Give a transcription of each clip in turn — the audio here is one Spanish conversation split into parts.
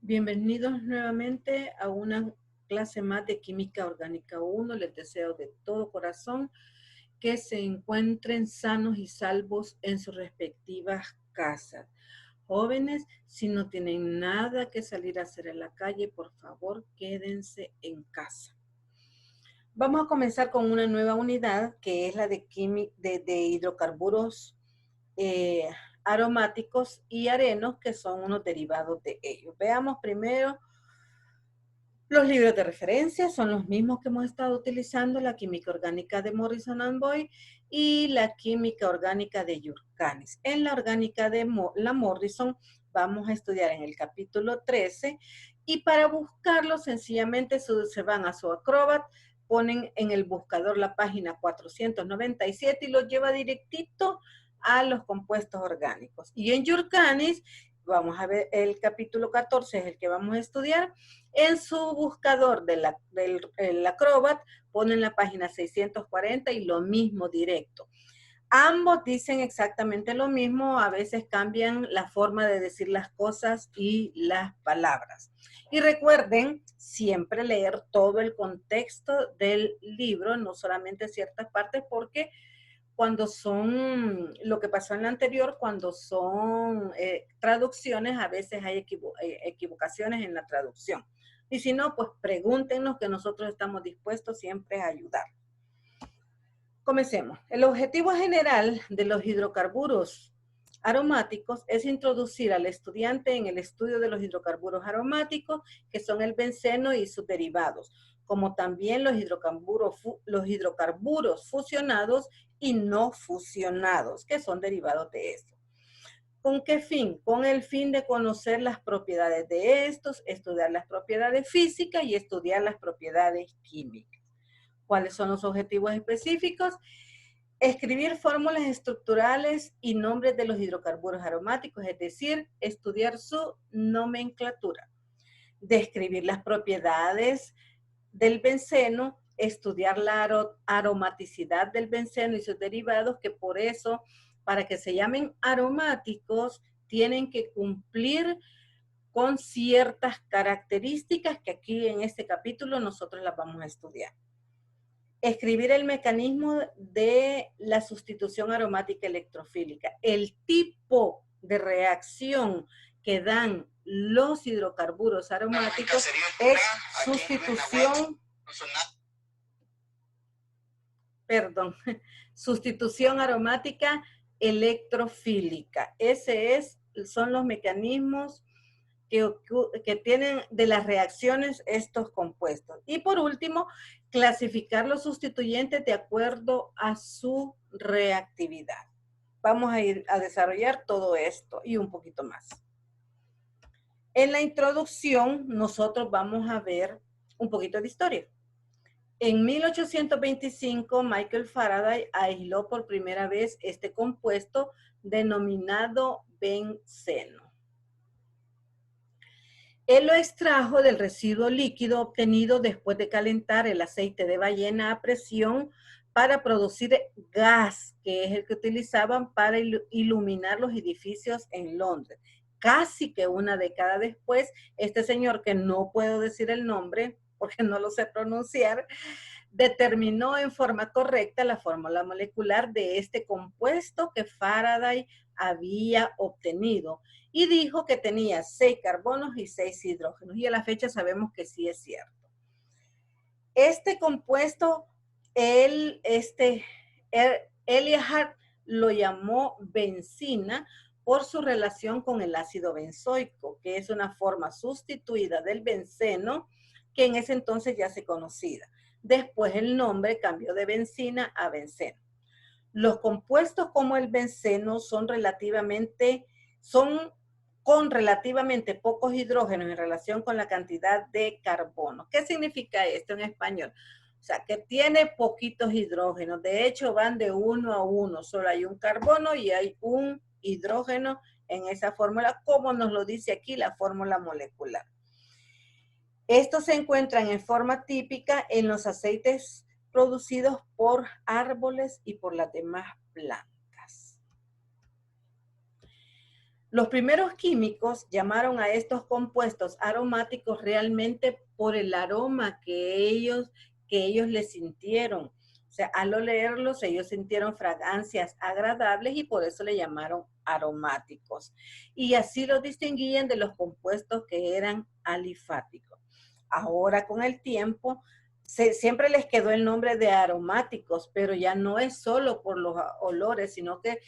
Bienvenidos nuevamente a una clase más de Química Orgánica 1. Les deseo de todo corazón que se encuentren sanos y salvos en sus respectivas casas. Jóvenes, si no tienen nada que salir a hacer en la calle, por favor, quédense en casa. Vamos a comenzar con una nueva unidad que es la de hidrocarburos aromáticos y arenos, que son unos derivados de ellos. Veamos primero los libros de referencia. Son los mismos que hemos estado utilizando: la química orgánica de Morrison and Boyd y la química orgánica de Yurkanis. En la orgánica de la Morrison vamos a estudiar en el capítulo 13, y para buscarlo sencillamente se van a su Acrobat, ponen en el buscador la página 497 y lo lleva directito a los compuestos orgánicos. Y en Yurkanis vamos a ver el capítulo 14, es el que vamos a estudiar. En su buscador del Acrobat ponen la página 640 y lo mismo directo. Ambos dicen exactamente lo mismo, a veces cambian la forma de decir las cosas y las palabras. Y recuerden siempre leer todo el contexto del libro, no solamente ciertas partes, porque cuando son, lo que pasó en la anterior, cuando son traducciones, a veces hay equivocaciones en la traducción. Y si no, pues pregúntenos, que nosotros estamos dispuestos siempre a ayudar. Comencemos. El objetivo general de los hidrocarburos aromáticos es introducir al estudiante en el estudio de los hidrocarburos aromáticos, que son el benceno y sus derivados, como también los hidrocarburos fusionados y no fusionados, que son derivados de esto. ¿Con qué fin? Con el fin de conocer las propiedades de estos, estudiar las propiedades físicas y estudiar las propiedades químicas. ¿Cuáles son los objetivos específicos? Escribir fórmulas estructurales y nombres de los hidrocarburos aromáticos, es decir, estudiar su nomenclatura. Describir las propiedades del benceno, estudiar la aromaticidad del benceno y sus derivados, que por eso, para que se llamen aromáticos, tienen que cumplir con ciertas características que aquí en este capítulo nosotros las vamos a estudiar. Escribir el mecanismo de la sustitución aromática electrofílica, el tipo de reacción que dan los hidrocarburos aromáticos es sustitución aromática electrofílica. Son los mecanismos que tienen de las reacciones estos compuestos. Y por último, clasificar los sustituyentes de acuerdo a su reactividad. Vamos a ir a desarrollar todo esto y un poquito más. En la introducción, nosotros vamos a ver un poquito de historia. En 1825, Michael Faraday aisló por primera vez este compuesto denominado benceno. Él lo extrajo del residuo líquido obtenido después de calentar el aceite de ballena a presión para producir gas, que es el que utilizaban para iluminar los edificios en Londres. Casi que una década después, este señor, que no puedo decir el nombre porque no lo sé pronunciar, determinó en forma correcta la fórmula molecular de este compuesto que Faraday había obtenido, y dijo que tenía 6 carbonos y 6 hidrógenos, y a la fecha sabemos que sí es cierto. Este compuesto, Elias lo llamó bencina por su relación con el ácido benzoico, que es una forma sustituida del benceno que en ese entonces ya se conocía. Después el nombre cambió de bencina a benceno. Los compuestos como el benceno son con relativamente pocos hidrógenos en relación con la cantidad de carbono. ¿Qué significa esto en español? O sea, que tiene poquitos hidrógenos. De hecho, van de 1 a 1. Solo hay un carbono y hay un hidrógeno en esa fórmula, como nos lo dice aquí la fórmula molecular. Estos se encuentran en forma típica en los aceites producidos por árboles y por las demás plantas. Los primeros químicos llamaron a estos compuestos aromáticos realmente por el aroma que ellos les sintieron. O sea, al leerlos, ellos sintieron fragancias agradables y por eso le llamaron aromáticos. Y así los distinguían de los compuestos que eran alifáticos. Ahora, con el tiempo, siempre les quedó el nombre de aromáticos, pero ya no es solo por los olores, sino que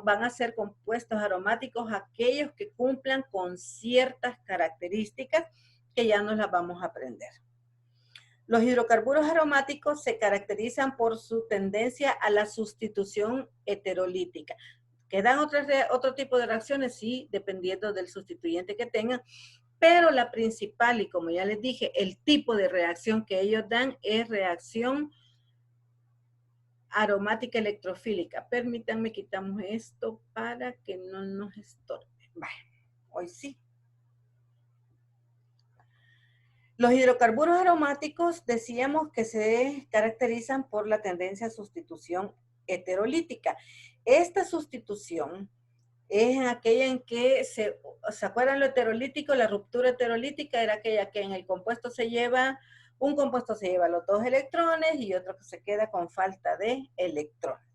van a ser compuestos aromáticos aquellos que cumplan con ciertas características que ya nos las vamos a aprender. Los hidrocarburos aromáticos se caracterizan por su tendencia a la sustitución heterolítica. ¿Quedan otro tipo de reacciones? Sí, dependiendo del sustituyente que tengan, pero la principal, y como ya les dije, el tipo de reacción que ellos dan es reacción aromática electrofílica. Permítanme, quitamos esto para que no nos estorbe. Vale, hoy sí. Los hidrocarburos aromáticos decíamos que se caracterizan por la tendencia a sustitución heterolítica. Esta sustitución es aquella en que ¿se acuerdan lo heterolítico? La ruptura heterolítica era aquella que en el compuesto un compuesto se lleva los 2 electrones y otro que se queda con falta de electrones.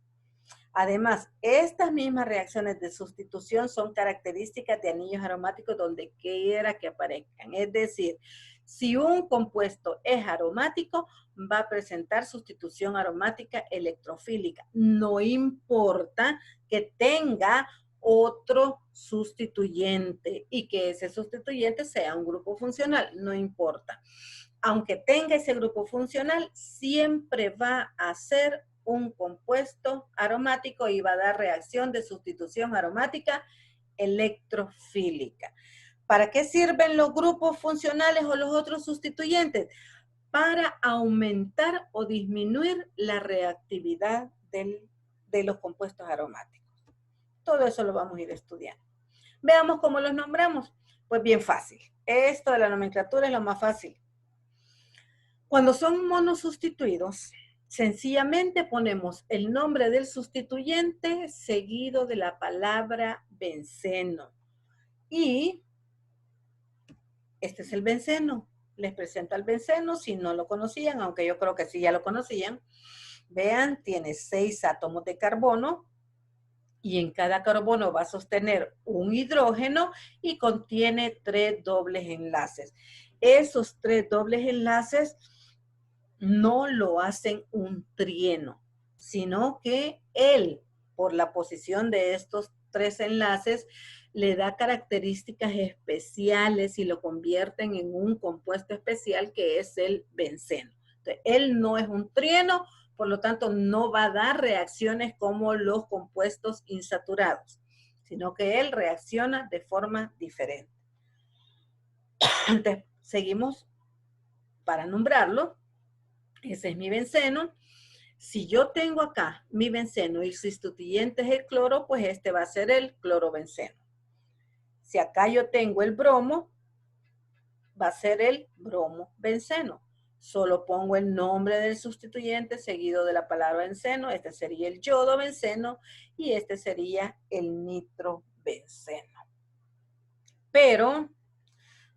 Además, estas mismas reacciones de sustitución son características de anillos aromáticos donde quiera que aparezcan. Es decir, si un compuesto es aromático, va a presentar sustitución aromática electrofílica. No importa que tenga otro sustituyente y que ese sustituyente sea un grupo funcional, no importa. Aunque tenga ese grupo funcional, siempre va a ser un compuesto aromático y va a dar reacción de sustitución aromática electrofílica. ¿Para qué sirven los grupos funcionales o los otros sustituyentes? Para aumentar o disminuir la reactividad de los compuestos aromáticos. Todo eso lo vamos a ir estudiando. Veamos cómo los nombramos. Pues bien fácil. Esto de la nomenclatura es lo más fácil. Cuando son monosustituidos, sencillamente ponemos el nombre del sustituyente seguido de la palabra benceno. Y este es el benceno. Les presento al benceno si no lo conocían, aunque yo creo que sí ya lo conocían. Vean, tiene 6 átomos de carbono y en cada carbono va a sostener un hidrógeno y contiene 3 dobles enlaces. Esos 3 dobles enlaces no lo hacen un trieno, sino que él, por la posición de estos 3 enlaces, le da características especiales y lo convierten en un compuesto especial que es el benceno. Entonces, él no es un trieno, por lo tanto, no va a dar reacciones como los compuestos insaturados, sino que él reacciona de forma diferente. Entonces, seguimos para nombrarlo. Ese es mi benceno. Si yo tengo acá mi benceno y el sustituyente es el cloro, pues este va a ser el clorobenceno. Si acá yo tengo el bromo, va a ser el bromobenceno. Solo pongo el nombre del sustituyente seguido de la palabra benceno. Este sería el yodobenceno y este sería el nitrobenceno. Pero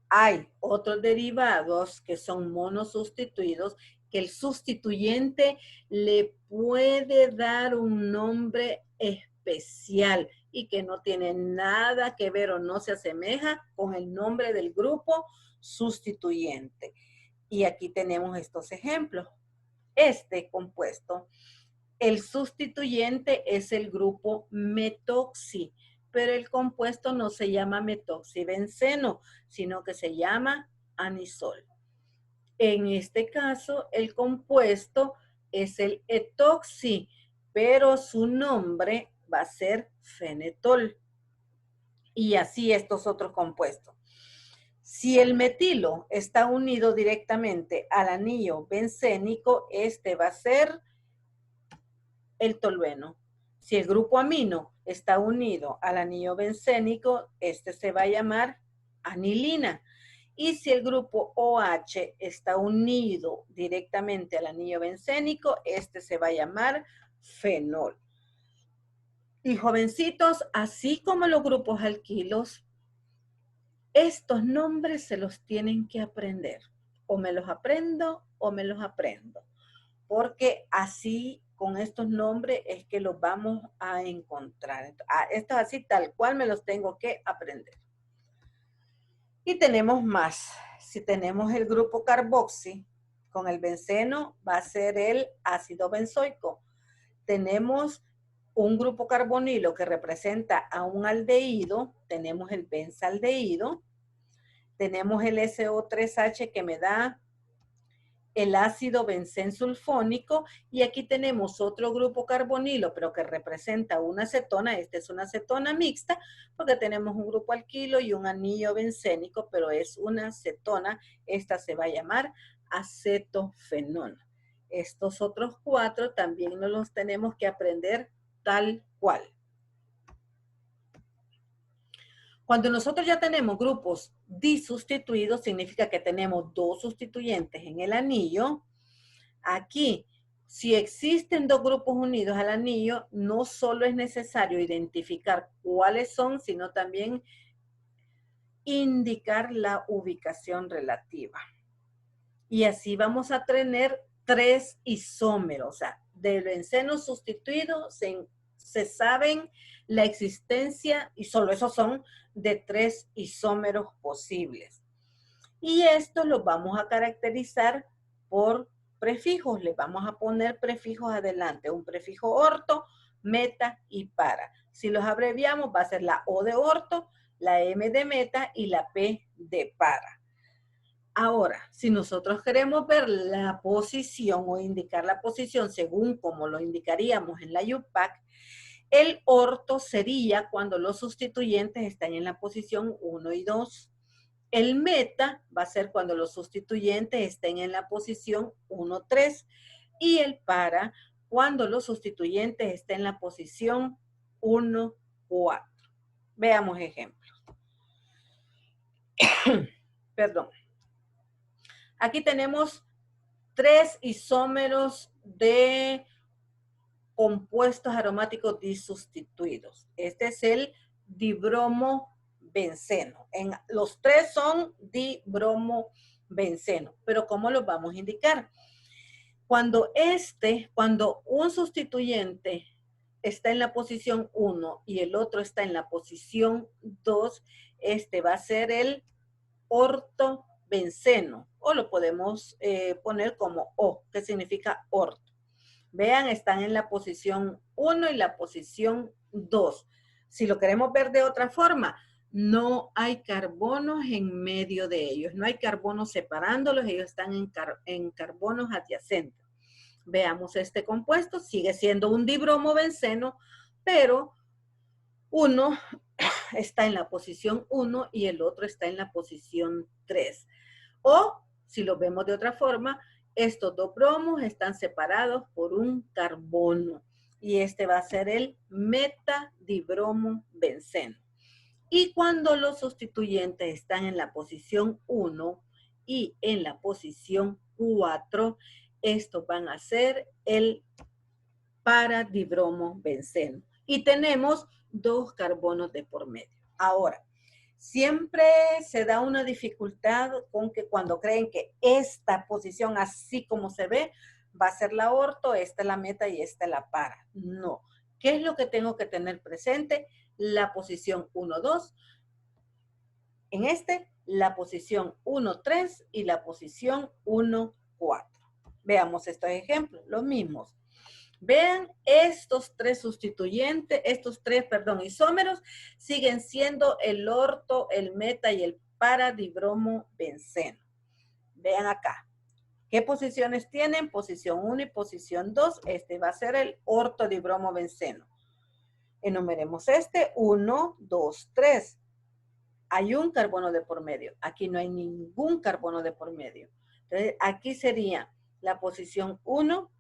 hay otros derivados que son monosustituidos que el sustituyente le puede dar un nombre especial y que no tiene nada que ver o no se asemeja con el nombre del grupo sustituyente. Y aquí tenemos estos ejemplos. Este compuesto, el sustituyente es el grupo metoxi, pero el compuesto no se llama metoxibenceno, sino que se llama anisol. En este caso, el compuesto es el etoxi, pero su nombre va a ser fenetol. Y así estos otros compuestos. Si el metilo está unido directamente al anillo bencénico, este va a ser el tolueno. Si el grupo amino está unido al anillo bencénico, este se va a llamar anilina. Y si el grupo OH está unido directamente al anillo bencénico, este se va a llamar fenol. Y jovencitos, así como los grupos alquilos, estos nombres se los tienen que aprender. O me los aprendo o me los aprendo. Porque así, con estos nombres, es que los vamos a encontrar. Estos así, tal cual, me los tengo que aprender. Y tenemos más. Si tenemos el grupo carboxi, con el benceno va a ser el ácido benzoico. Tenemos un grupo carbonilo que representa a un aldehído, tenemos el benzaldehído, tenemos el SO3H que me da el ácido benzensulfónico, y aquí tenemos otro grupo carbonilo, pero que representa una acetona. Esta es una acetona mixta, porque tenemos un grupo alquilo y un anillo bencénico, pero es una acetona. Esta se va a llamar acetofenol. Estos otros 4 también nos los tenemos que aprender tal cual. Cuando nosotros ya tenemos grupos disustituidos, significa que tenemos 2 sustituyentes en el anillo. Aquí, si existen 2 grupos unidos al anillo, no solo es necesario identificar cuáles son, sino también indicar la ubicación relativa. Y así vamos a tener 3 isómeros. O sea, del benceno sustituido se saben la existencia, y solo esos son, de 3 isómeros posibles. Y estos los vamos a caracterizar por prefijos. Les vamos a poner prefijos adelante. Un prefijo orto, meta y para. Si los abreviamos, va a ser la O de orto, la M de meta y la P de para. Ahora, si nosotros queremos ver la posición o indicar la posición según como lo indicaríamos en la UPAC, el orto sería cuando los sustituyentes están en la posición 1 y 2. El meta va a ser cuando los sustituyentes estén en la posición 1, 3. Y el para cuando los sustituyentes estén en la posición 1, 4. Veamos ejemplos. Perdón. Aquí tenemos 3 isómeros de compuestos aromáticos disustituidos. Este es el dibromobenceno. Los 3 son dibromobenceno. Pero ¿cómo los vamos a indicar? Cuando un sustituyente está en la posición 1 y el otro está en la posición 2, este va a ser el ortobenceno, o lo podemos poner como O, que significa orto. Vean, están en la posición 1 y la posición 2. Si lo queremos ver de otra forma, no hay carbonos en medio de ellos, no hay carbonos separándolos, ellos están en carbonos adyacentes. Veamos este compuesto, sigue siendo un dibromobenceno, pero uno está en la posición 1 y el otro está en la posición 3. O, si lo vemos de otra forma, estos 2 bromos están separados por un carbono. Y este va a ser el metadibromobenceno. Y cuando los sustituyentes están en la posición 1 y en la posición 4, estos van a ser el paradibromobenceno. Y tenemos 2 carbonos de por medio. Ahora, siempre se da una dificultad con que cuando creen que esta posición, así como se ve, va a ser la orto, esta es la meta y esta es la para. No. ¿Qué es lo que tengo que tener presente? La posición 1, 2. En la posición 1, 3 y la posición 1, 4. Veamos estos ejemplos, los mismos. Vean, estos 3 sustituyentes, isómeros, siguen siendo el orto, el meta y el paradibromobenceno. Vean acá. ¿Qué posiciones tienen? Posición 1 y posición 2. Este va a ser el ortodibromobenceno. Enumeremos 1, 2, 3. Hay un carbono de por medio. Aquí no hay ningún carbono de por medio. Entonces, aquí sería la posición 1,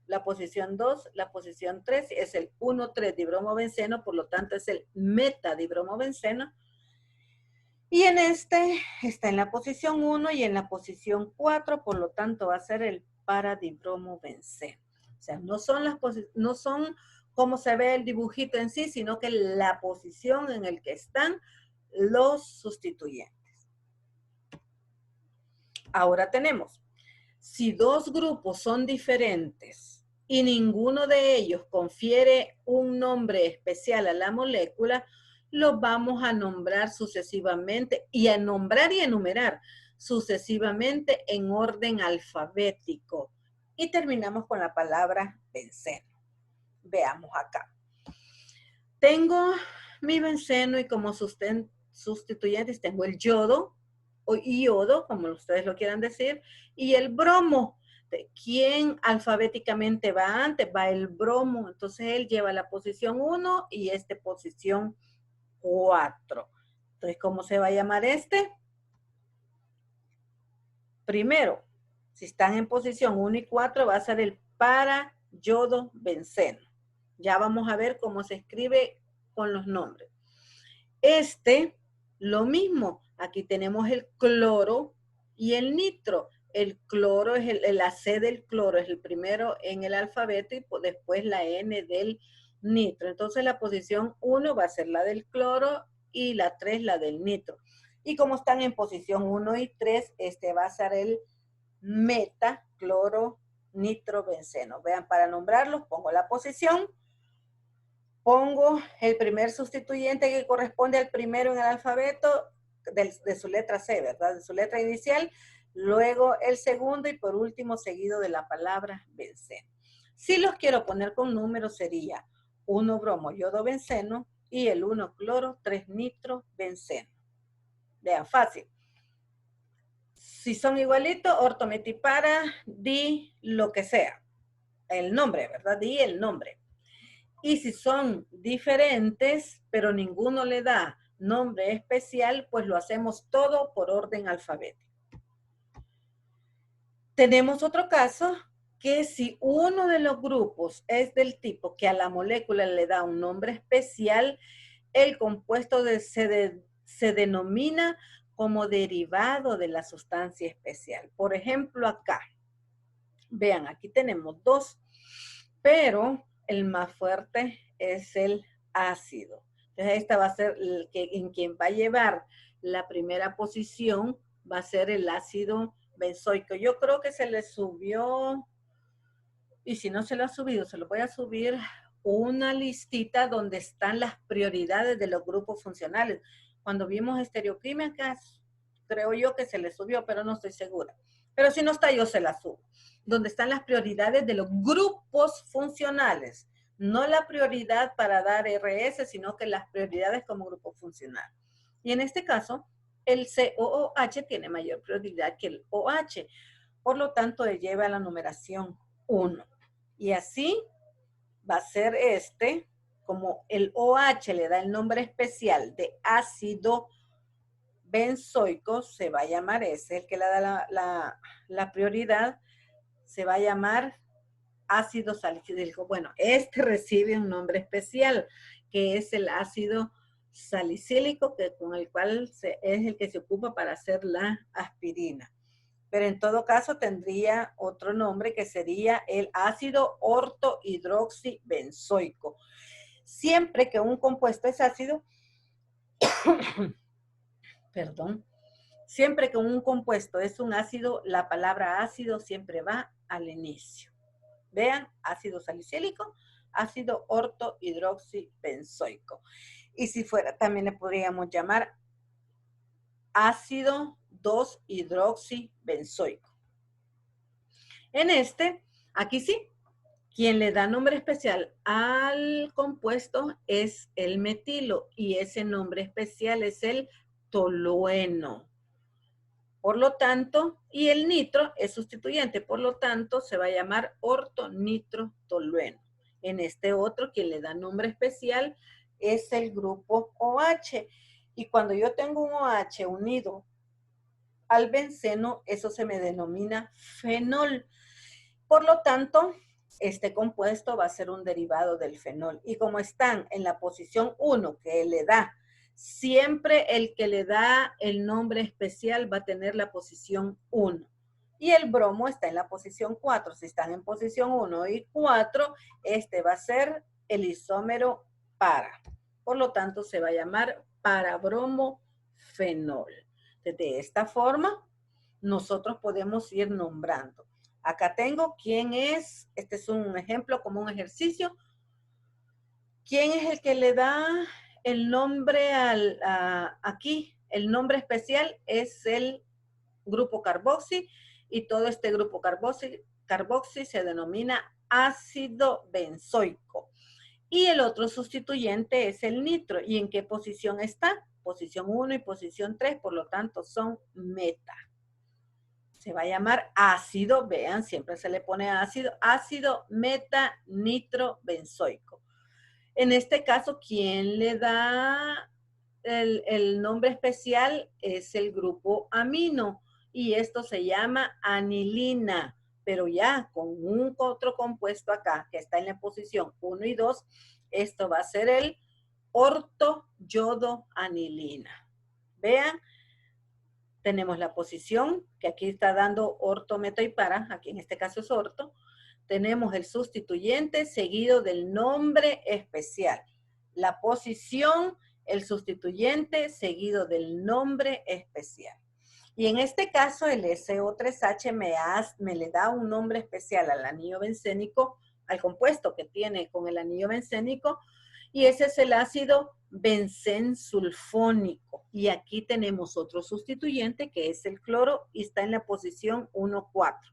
la posición 2, la posición 3, es el 1,3 dibromobenceno, por lo tanto es el metadibromobenceno. Y en este está en la posición 1 y en la posición 4, por lo tanto va a ser el paradibromobenceno. O sea, no son cómo se ve el dibujito en sí, sino que la posición en el que están los sustituyentes. Ahora tenemos, si dos grupos son diferentes y ninguno de ellos confiere un nombre especial a la molécula, los vamos a nombrar sucesivamente y a nombrar y enumerar sucesivamente en orden alfabético. Y terminamos con la palabra benceno. Veamos acá. Tengo mi benceno y como sustituyentes tengo el yodo o iodo, como ustedes lo quieran decir, y el bromo. ¿Quién alfabéticamente va antes? Va el bromo. Entonces él lleva la posición 1 y este posición 4. Entonces, ¿cómo se va a llamar este? Primero, si están en posición 1 y 4, va a ser el para yodo benceno. Ya vamos a ver cómo se escribe con los nombres. Este, lo mismo. Aquí tenemos el cloro y el nitro. El cloro es la C del cloro, es el primero en el alfabeto y después la N del nitro. Entonces la posición 1 va a ser la del cloro y la 3 la del nitro. Y como están en posición 1 y 3, este va a ser el meta, cloro, nitro, benceno. Vean, para nombrarlos pongo la posición, pongo el primer sustituyente que corresponde al primero en el alfabeto de su letra C, ¿verdad? De su letra inicial, luego el segundo y por último seguido de la palabra benceno. Si los quiero poner con números sería 1 bromo yodo benceno y el 1 cloro 3 nitro benceno. Vean, fácil. Si son igualitos, ortometipara, di lo que sea. El nombre, ¿verdad? Di el nombre. Y si son diferentes, pero ninguno le da nombre especial, pues lo hacemos todo por orden alfabético. Tenemos otro caso que si uno de los grupos es del tipo que a la molécula le da un nombre especial, el compuesto se denomina como derivado de la sustancia especial. Por ejemplo, acá, vean, aquí tenemos dos, pero el más fuerte es el ácido. Entonces, esta va a ser en quien va a llevar la primera posición, va a ser el ácido benzoico. Yo creo que se le subió, y si no se lo ha subido, se lo voy a subir una listita donde están las prioridades de los grupos funcionales. Cuando vimos estereoquímicas, creo yo que se le subió, pero no estoy segura. Pero si no está, yo se la subo. Donde están las prioridades de los grupos funcionales. No la prioridad para dar RS, sino que las prioridades como grupo funcional. Y en este caso, el COOH tiene mayor prioridad que el OH. Por lo tanto, él lleva la numeración 1. Y así va a ser este, como el OH le da el nombre especial de ácido benzoico, se va a llamar ese, el que le da la prioridad, se va a llamar ácido salicílico. Bueno, este recibe un nombre especial, que es el ácido salicílico, con el cual es el que se ocupa para hacer la aspirina. Pero en todo caso tendría otro nombre que sería el ácido ortohidroxibenzoico. Siempre que un compuesto es ácido, perdón, siempre que un compuesto es un ácido, la palabra ácido siempre va al inicio. Vean, ácido salicílico, ácido ortohidroxibenzoico. Y si fuera, también le podríamos llamar ácido 2-hidroxibenzoico. En este, aquí sí, quien le da nombre especial al compuesto es el metilo y ese nombre especial es el tolueno. Por lo tanto, y el nitro es sustituyente, por lo tanto, se va a llamar ortonitrotolueno. En este otro, quien le da nombre especial es el grupo OH. Y cuando yo tengo un OH unido al benceno, eso se me denomina fenol. Por lo tanto, este compuesto va a ser un derivado del fenol. Y como están en la posición 1, que le da, siempre el que le da el nombre especial va a tener la posición 1. Y el bromo está en la posición 4. Si están en posición 1 y 4, este va a ser el isómero para. Por lo tanto, se va a llamar parabromofenol. De esta forma, nosotros podemos ir nombrando. Acá tengo quién es, este es un ejemplo como un ejercicio. ¿Quién es el que le da el nombre aquí? El nombre especial es el grupo carboxi y todo este grupo carboxi se denomina ácido benzoico. Y el otro sustituyente es el nitro. ¿Y en qué posición está? Posición 1 y posición 3, por lo tanto son meta. Se va a llamar ácido, vean, siempre se le pone ácido meta-nitrobenzoico. En este caso, ¿quién le da el nombre especial? Es el grupo amino y esto se llama anilina, pero ya con un otro compuesto acá que está en la posición 1 y 2, esto va a ser el ortoyodoanilina. Vean, tenemos la posición que aquí está dando orto, meta y para, aquí en este caso es orto. Tenemos el sustituyente seguido del nombre especial. La posición, el sustituyente seguido del nombre especial. Y en este caso el SO3H me le da un nombre especial al anillo bencénico, al compuesto que tiene con el anillo bencénico, y ese es el ácido benzensulfónico. Y aquí tenemos otro sustituyente que es el cloro y está en la posición 1,4.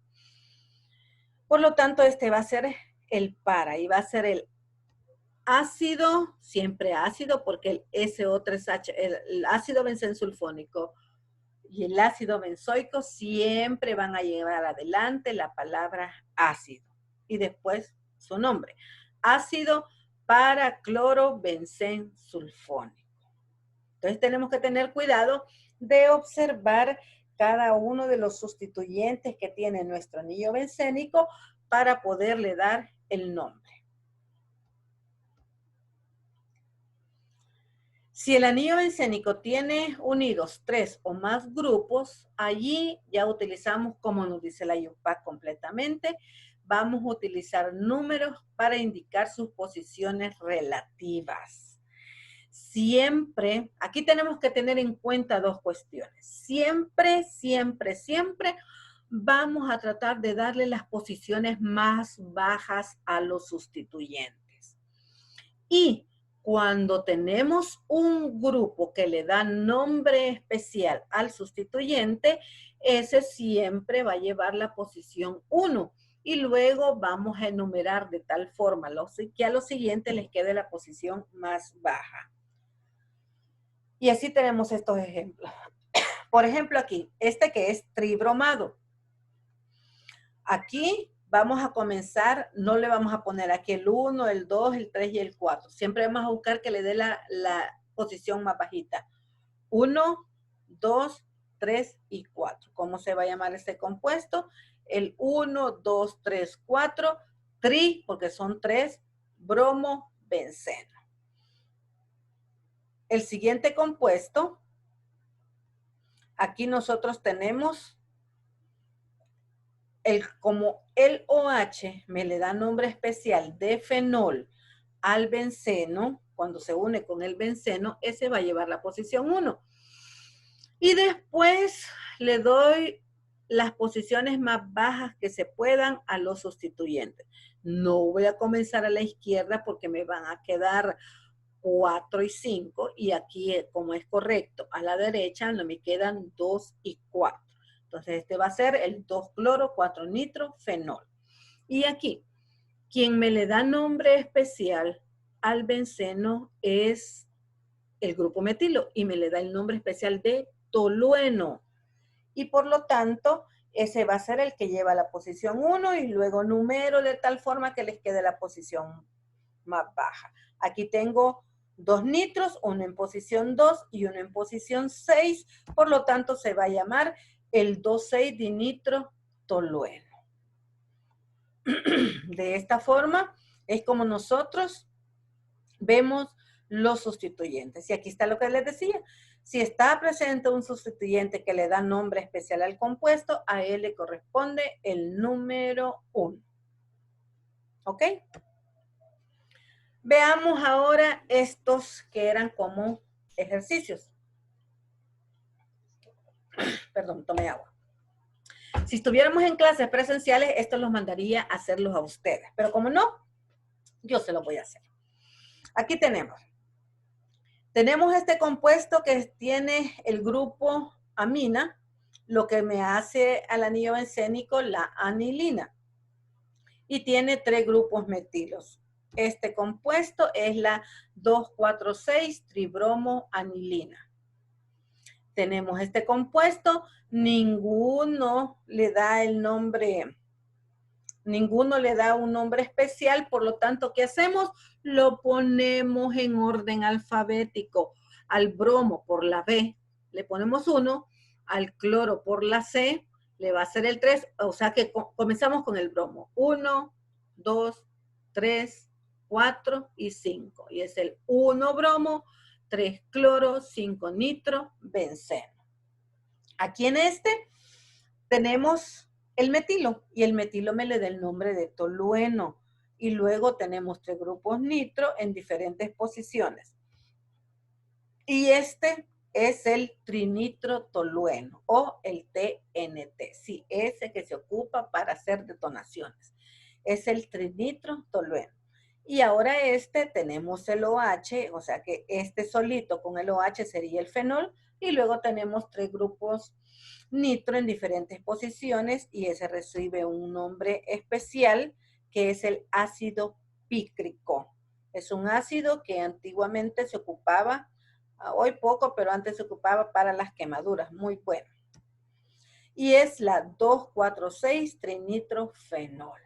Por lo tanto, este va a ser el para y va a ser el ácido, siempre ácido, porque el SO3H, el ácido benzensulfónico y el ácido benzoico siempre van a llevar adelante la palabra ácido y después su nombre. Ácido paraclorobenzensulfónico. Entonces tenemos que tener cuidado de observar cada uno de los sustituyentes que tiene nuestro anillo bencénico para poderle dar el nombre. Si el anillo bencénico tiene unidos 3 o más grupos, allí ya utilizamos, como nos dice la IUPAC completamente, vamos a utilizar números para indicar sus posiciones relativas. Siempre, aquí tenemos que tener en cuenta dos cuestiones. Siempre, siempre, siempre vamos a tratar de darle las posiciones más bajas a los sustituyentes. Y cuando tenemos un grupo que le da nombre especial al sustituyente, ese siempre va a llevar la posición 1. Y luego vamos a enumerar de tal forma que a los siguientes les quede la posición más baja. Y así tenemos estos ejemplos. Por ejemplo, aquí, este que es tribromado. Aquí vamos a comenzar, no le vamos a poner aquí el 1, el 2, el 3 y el 4. Siempre vamos a buscar que le dé la posición más bajita. 1, 2, 3 y 4. ¿Cómo se va a llamar este compuesto? El 1, 2, 3, 4, tri, porque son 3, bromo, benceno. El siguiente compuesto, aquí nosotros tenemos como el OH me le da nombre especial de fenol al benceno, cuando se une con el benceno, ese va a llevar la posición 1. Y después le doy las posiciones más bajas que se puedan a los sustituyentes. No voy a comenzar a la izquierda porque me van a quedar 4 y 5, y aquí, como es correcto, a la derecha no me quedan 2 y 4. Entonces, este va a ser el 2-cloro, 4-nitro-fenol. Y aquí, quien me le da nombre especial al benceno es el grupo metilo y me le da el nombre especial de tolueno. Y por lo tanto, ese va a ser el que lleva la posición 1 y luego numero de tal forma que les quede la posición más baja. Aquí tengo 2 nitros, uno en posición 2 y uno en posición 6, por lo tanto se va a llamar el 2,6-dinitro-tolueno. De esta forma es como nosotros vemos los sustituyentes. Y aquí está lo que les decía. Si está presente un sustituyente que le da nombre especial al compuesto, a él le corresponde el número 1. ¿Ok? Veamos ahora estos que eran como ejercicios. Perdón, tomé agua. Si estuviéramos en clases presenciales, estos los mandaría a hacerlos a ustedes. Pero como no, yo se los voy a hacer. Aquí tenemos. Tenemos este compuesto que tiene el grupo amina, lo que me hace al anillo bencénico la anilina. Y tiene 3 grupos metilos. Este compuesto es la 2,4,6 tribromoanilina. Tenemos este compuesto, ninguno le da el nombre, ninguno le da un nombre especial, por lo tanto, ¿qué hacemos? Lo ponemos en orden alfabético. Al bromo por la B le ponemos 1, al cloro por la C le va a ser el 3, o sea que comenzamos con el bromo. 1, 2, 3, 4 y 5. Y es el 1 bromo, 3 cloro, 5 nitro, benceno. Aquí en este tenemos el metilo y el metilo me le da el nombre de tolueno. Y luego tenemos 3 grupos nitro en diferentes posiciones. Y este es el trinitrotolueno o el TNT. Sí, ese que se ocupa para hacer detonaciones. Es el trinitrotolueno. Y ahora este tenemos el OH, o sea que este solito con el OH sería el fenol. Y luego tenemos 3 grupos nitro en diferentes posiciones y ese recibe un nombre especial que es el ácido pícrico. Es un ácido que antiguamente se ocupaba, hoy poco, pero antes se ocupaba para las quemaduras, muy bueno. Y es la 2,4,6 trinitrofenol.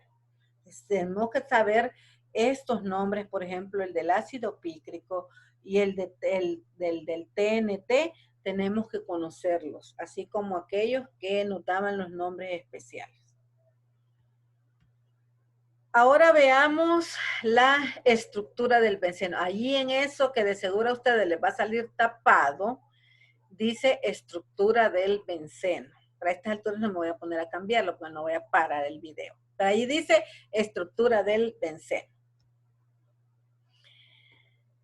Tenemos que saber estos nombres, por ejemplo, el del ácido pícrico y el del TNT, tenemos que conocerlos, así como aquellos que nos daban los nombres especiales. Ahora veamos la estructura del benceno. Allí en eso que de seguro a ustedes les va a salir tapado, dice estructura del benceno. Para estas alturas no me voy a poner a cambiarlo, porque no voy a parar el video. Pero ahí dice estructura del benceno.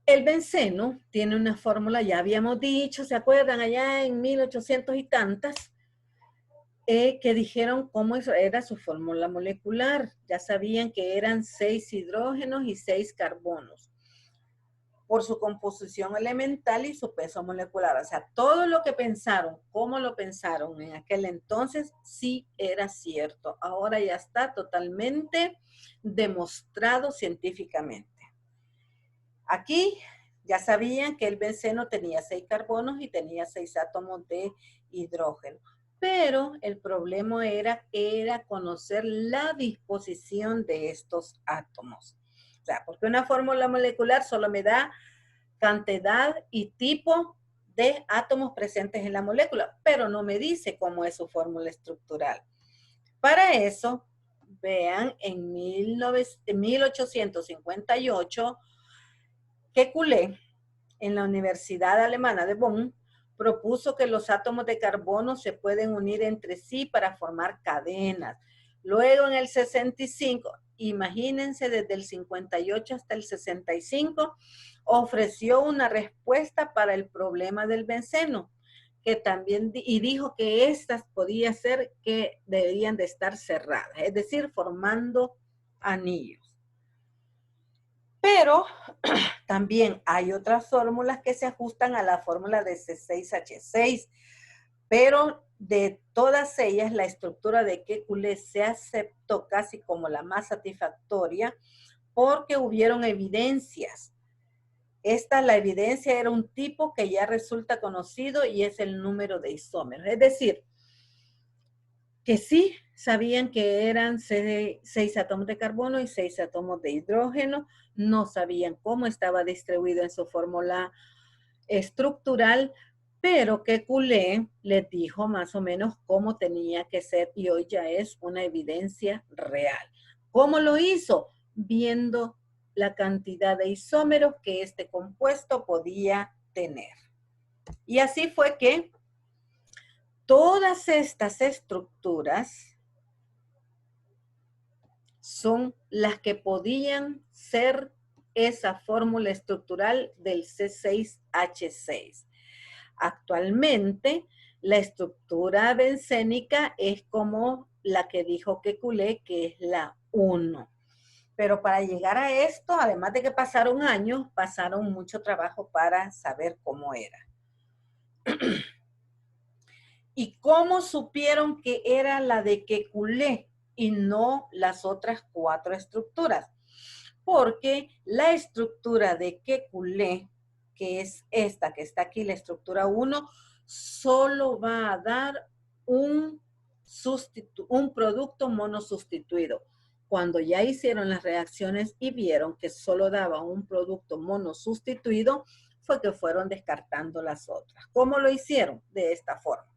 El benceno tiene una fórmula, ya habíamos dicho, ¿se acuerdan? Allá en 1800 y tantas, que dijeron cómo era su fórmula molecular. Ya sabían que eran 6 hidrógenos y 6 carbonos por su composición elemental y su peso molecular. O sea, todo lo que pensaron, cómo lo pensaron en aquel entonces, sí era cierto. Ahora ya está totalmente demostrado científicamente. Aquí ya sabían que el benceno tenía 6 carbonos y tenía 6 átomos de hidrógeno. Pero el problema era conocer la disposición de estos átomos. O sea, porque una fórmula molecular solo me da cantidad y tipo de átomos presentes en la molécula, pero no me dice cómo es su fórmula estructural. Para eso, vean, en 1858, Kekulé, en la Universidad Alemana de Bonn, propuso que los átomos de carbono se pueden unir entre sí para formar cadenas. Luego en el 65, imagínense desde el 58 hasta el 65, ofreció una respuesta para el problema del benceno, que también, y dijo que estas podía ser que deberían de estar cerradas, es decir, formando anillos. Pero también hay otras fórmulas que se ajustan a la fórmula de C6H6, pero de todas ellas la estructura de Kekulé se aceptó casi como la más satisfactoria porque hubieron evidencias. La evidencia era un tipo que ya resulta conocido y es el número de isómeros. Es decir, que sí sabían que eran 6 átomos de carbono y 6 átomos de hidrógeno, no sabían cómo estaba distribuido en su fórmula estructural, pero Kekulé les dijo más o menos cómo tenía que ser y hoy ya es una evidencia real. ¿Cómo lo hizo? Viendo la cantidad de isómeros que este compuesto podía tener. Y así fue que todas estas estructuras son las que podían ser esa fórmula estructural del C6H6. Actualmente, la estructura bencénica es como la que dijo Kekulé, que es la 1. Pero para llegar a esto, además de que pasaron años, pasaron mucho trabajo para saber cómo era. ¿Y cómo supieron que era la de Kekulé y no las otras 4 estructuras? Porque la estructura de Kekulé, que es esta que está aquí, la estructura 1, solo va a dar un producto monosustituido. Cuando ya hicieron las reacciones y vieron que solo daba un producto monosustituido, fue que fueron descartando las otras. ¿Cómo lo hicieron? De esta forma.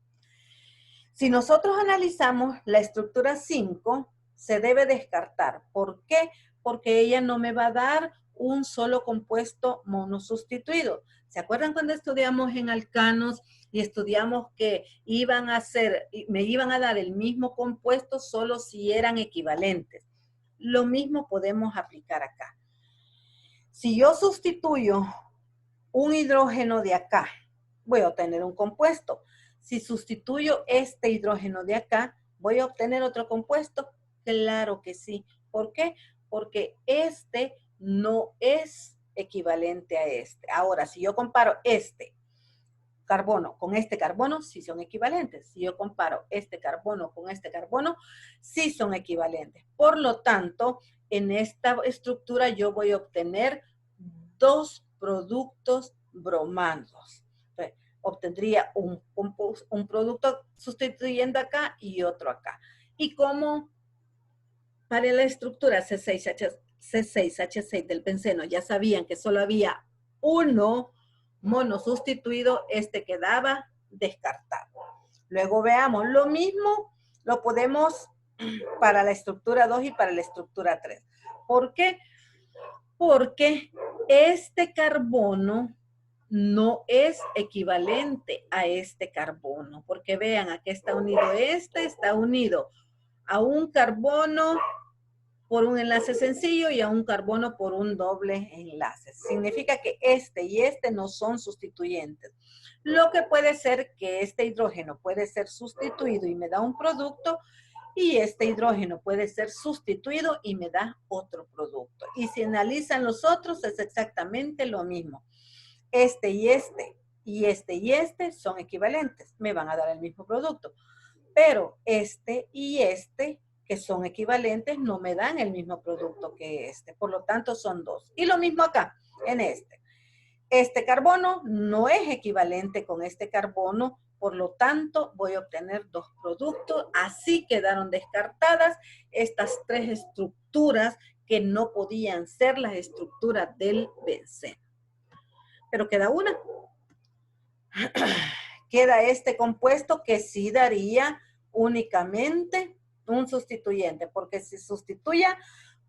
Si nosotros analizamos la estructura 5, se debe descartar. ¿Por qué? Porque ella no me va a dar un solo compuesto monosustituido. ¿Se acuerdan cuando estudiamos en alcanos y estudiamos que me iban a dar el mismo compuesto solo si eran equivalentes? Lo mismo podemos aplicar acá. Si yo sustituyo un hidrógeno de acá, voy a obtener un compuesto. Si sustituyo este hidrógeno de acá, ¿voy a obtener otro compuesto? Claro que sí. ¿Por qué? Porque este no es equivalente a este. Ahora, si yo comparo este carbono con este carbono, sí son equivalentes. Si yo comparo este carbono con este carbono, sí son equivalentes. Por lo tanto, en esta estructura yo voy a obtener 2 productos bromados. Entonces, obtendría un producto sustituyendo acá y otro acá. Y como para la estructura C6H6 del benceno ya sabían que solo había uno monosustituido, este quedaba descartado. Luego veamos, lo mismo lo podemos para la estructura 2 y para la estructura 3. ¿Por qué? Porque este carbono no es equivalente a este carbono, porque vean, aquí está unido está unido a un carbono por un enlace sencillo y a un carbono por un doble enlace. Significa que este y este no son sustituyentes. Lo que puede ser que este hidrógeno puede ser sustituido y me da un producto, y este hidrógeno puede ser sustituido y me da otro producto. Y si analizan los otros, es exactamente lo mismo. Este y este, y este y este son equivalentes, me van a dar el mismo producto. Pero este y este, que son equivalentes, no me dan el mismo producto que este. Por lo tanto, son 2. Y lo mismo acá, en este. Este carbono no es equivalente con este carbono, por lo tanto, voy a obtener 2 productos. Así quedaron descartadas estas 3 estructuras que no podían ser las estructuras del benceno. Pero queda una. Queda este compuesto que sí daría únicamente un sustituyente, porque si sustituya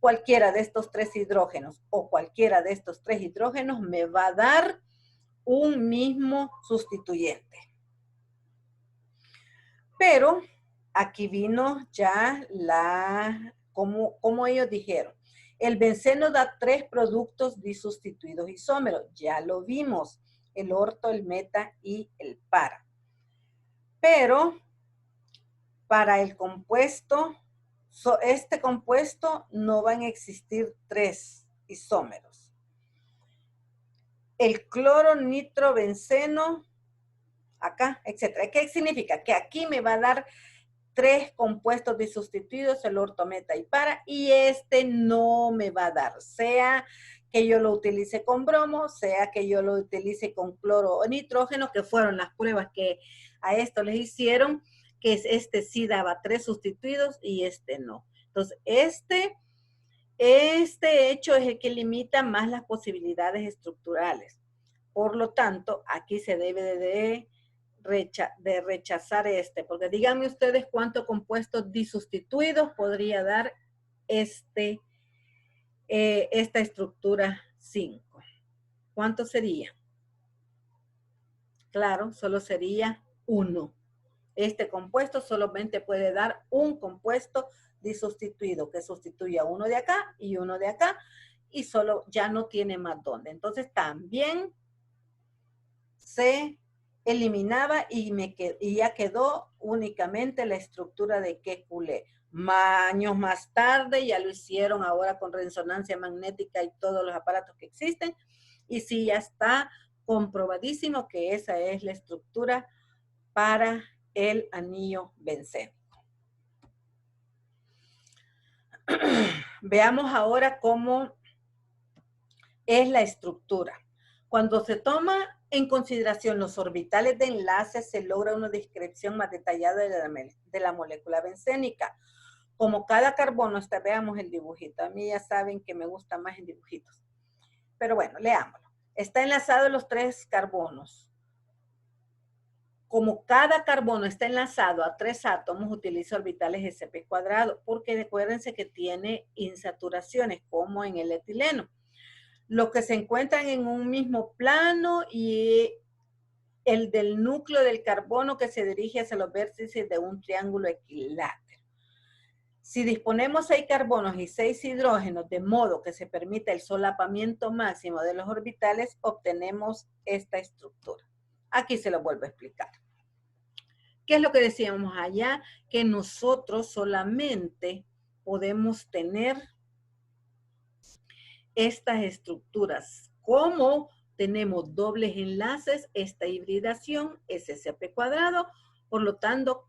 cualquiera de estos 3 hidrógenos o cualquiera de estos 3 hidrógenos, me va a dar un mismo sustituyente. Pero aquí vino ya como ellos dijeron. El benceno da 3 productos disustituidos isómeros. Ya lo vimos, el orto, el meta y el para. Pero para el compuesto, este compuesto no van a existir 3 isómeros. El cloro, nitro, benceno, acá, etcétera. ¿Qué significa? Que aquí me va a dar 3 compuestos disustituidos, el orto, meta y para, y este no me va a dar, sea que yo lo utilice con bromo, sea que yo lo utilice con cloro o nitrógeno, que fueron las pruebas que a esto les hicieron, que este sí daba 3 sustituidos y este no. Entonces, este hecho es el que limita más las posibilidades estructurales. Por lo tanto, aquí se debe de rechazar porque díganme ustedes cuántos compuestos disustituidos podría dar esta estructura 5. ¿Cuánto sería? Claro, solo sería 1. Este compuesto solamente puede dar un compuesto disustituido, que sustituya uno de acá y uno de acá, y solo ya no tiene más dónde. Entonces también se eliminaba y ya quedó únicamente la estructura de Kekulé. Años más tarde ya lo hicieron ahora con resonancia magnética y todos los aparatos que existen, y sí, ya está comprobadísimo que esa es la estructura para el anillo bencénico. Veamos ahora cómo es la estructura. Cuando se toma en consideración los orbitales de enlace, se logra una descripción más detallada de la molécula bencénica. Como cada carbono está, veamos el dibujito. A mí ya saben que me gusta más en dibujitos. Pero bueno, leámoslo. Está enlazado los 3 carbonos. Como cada carbono está enlazado a 3 átomos, utiliza orbitales sp cuadrado, porque recuérdense que tiene insaturaciones, como en el etileno. Los que se encuentran en un mismo plano y el del núcleo del carbono que se dirige hacia los vértices de un triángulo equilátero. Si disponemos 6 carbonos y 6 hidrógenos de modo que se permita el solapamiento máximo de los orbitales, obtenemos esta estructura. Aquí se lo vuelvo a explicar. ¿Qué es lo que decíamos allá? Que nosotros solamente podemos tener estas estructuras. Como tenemos dobles enlaces, esta hibridación es sp cuadrado, por lo tanto,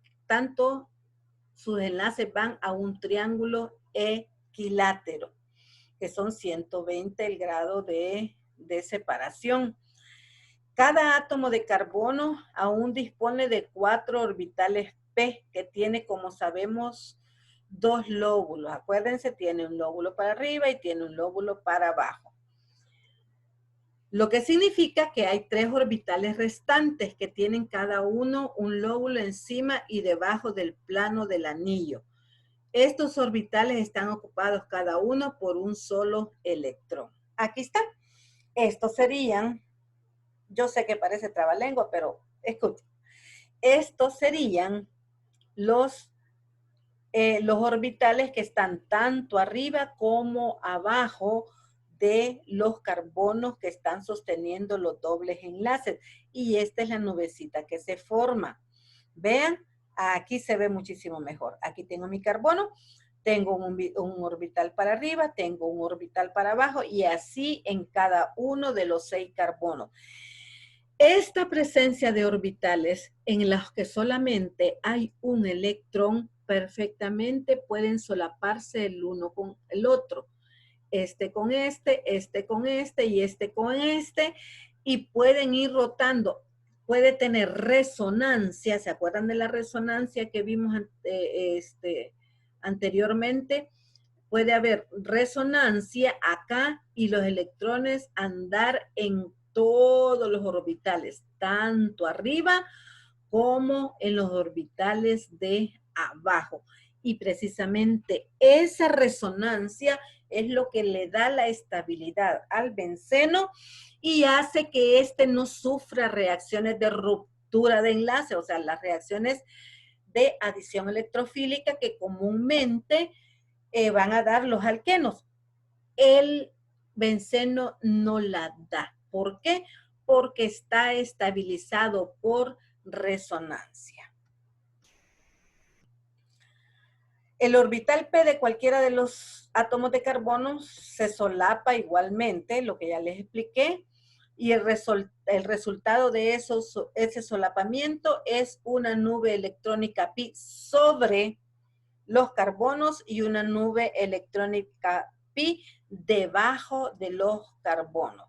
sus enlaces van a un triángulo equilátero, que son 120 el grado de separación. Cada átomo de carbono aún dispone de 4 orbitales p, que tiene, como sabemos, 2 lóbulos. Acuérdense, tiene un lóbulo para arriba y tiene un lóbulo para abajo. Lo que significa que hay 3 orbitales restantes que tienen cada uno un lóbulo encima y debajo del plano del anillo. Estos orbitales están ocupados cada uno por un solo electrón. Aquí está. Estos serían, yo sé que parece trabalengua, pero escuchen. Estos serían los orbitales que están tanto arriba como abajo de los carbonos que están sosteniendo los dobles enlaces. Y esta es la nubecita que se forma. Vean, aquí se ve muchísimo mejor. Aquí tengo mi carbono, tengo un orbital para arriba, tengo un orbital para abajo y así en cada uno de los 6 carbonos. Esta presencia de orbitales en los que solamente hay un electrón, perfectamente pueden solaparse el uno con el otro. Este con este con este y este con este, y pueden ir rotando. Puede tener resonancia, ¿se acuerdan de la resonancia que vimos anteriormente? Puede haber resonancia acá y los electrones andar en todos los orbitales, tanto arriba como en los orbitales de abajo. Y precisamente esa resonancia es lo que le da la estabilidad al benceno y hace que éste no sufra reacciones de ruptura de enlace, o sea, las reacciones de adición electrofílica que comúnmente van a dar los alquenos. El benceno no la da. ¿Por qué? Porque está estabilizado por resonancia. El orbital P de cualquiera de los átomos de carbono se solapa igualmente, lo que ya les expliqué, y el resultado de ese solapamiento es una nube electrónica pi sobre los carbonos y una nube electrónica pi debajo de los carbonos,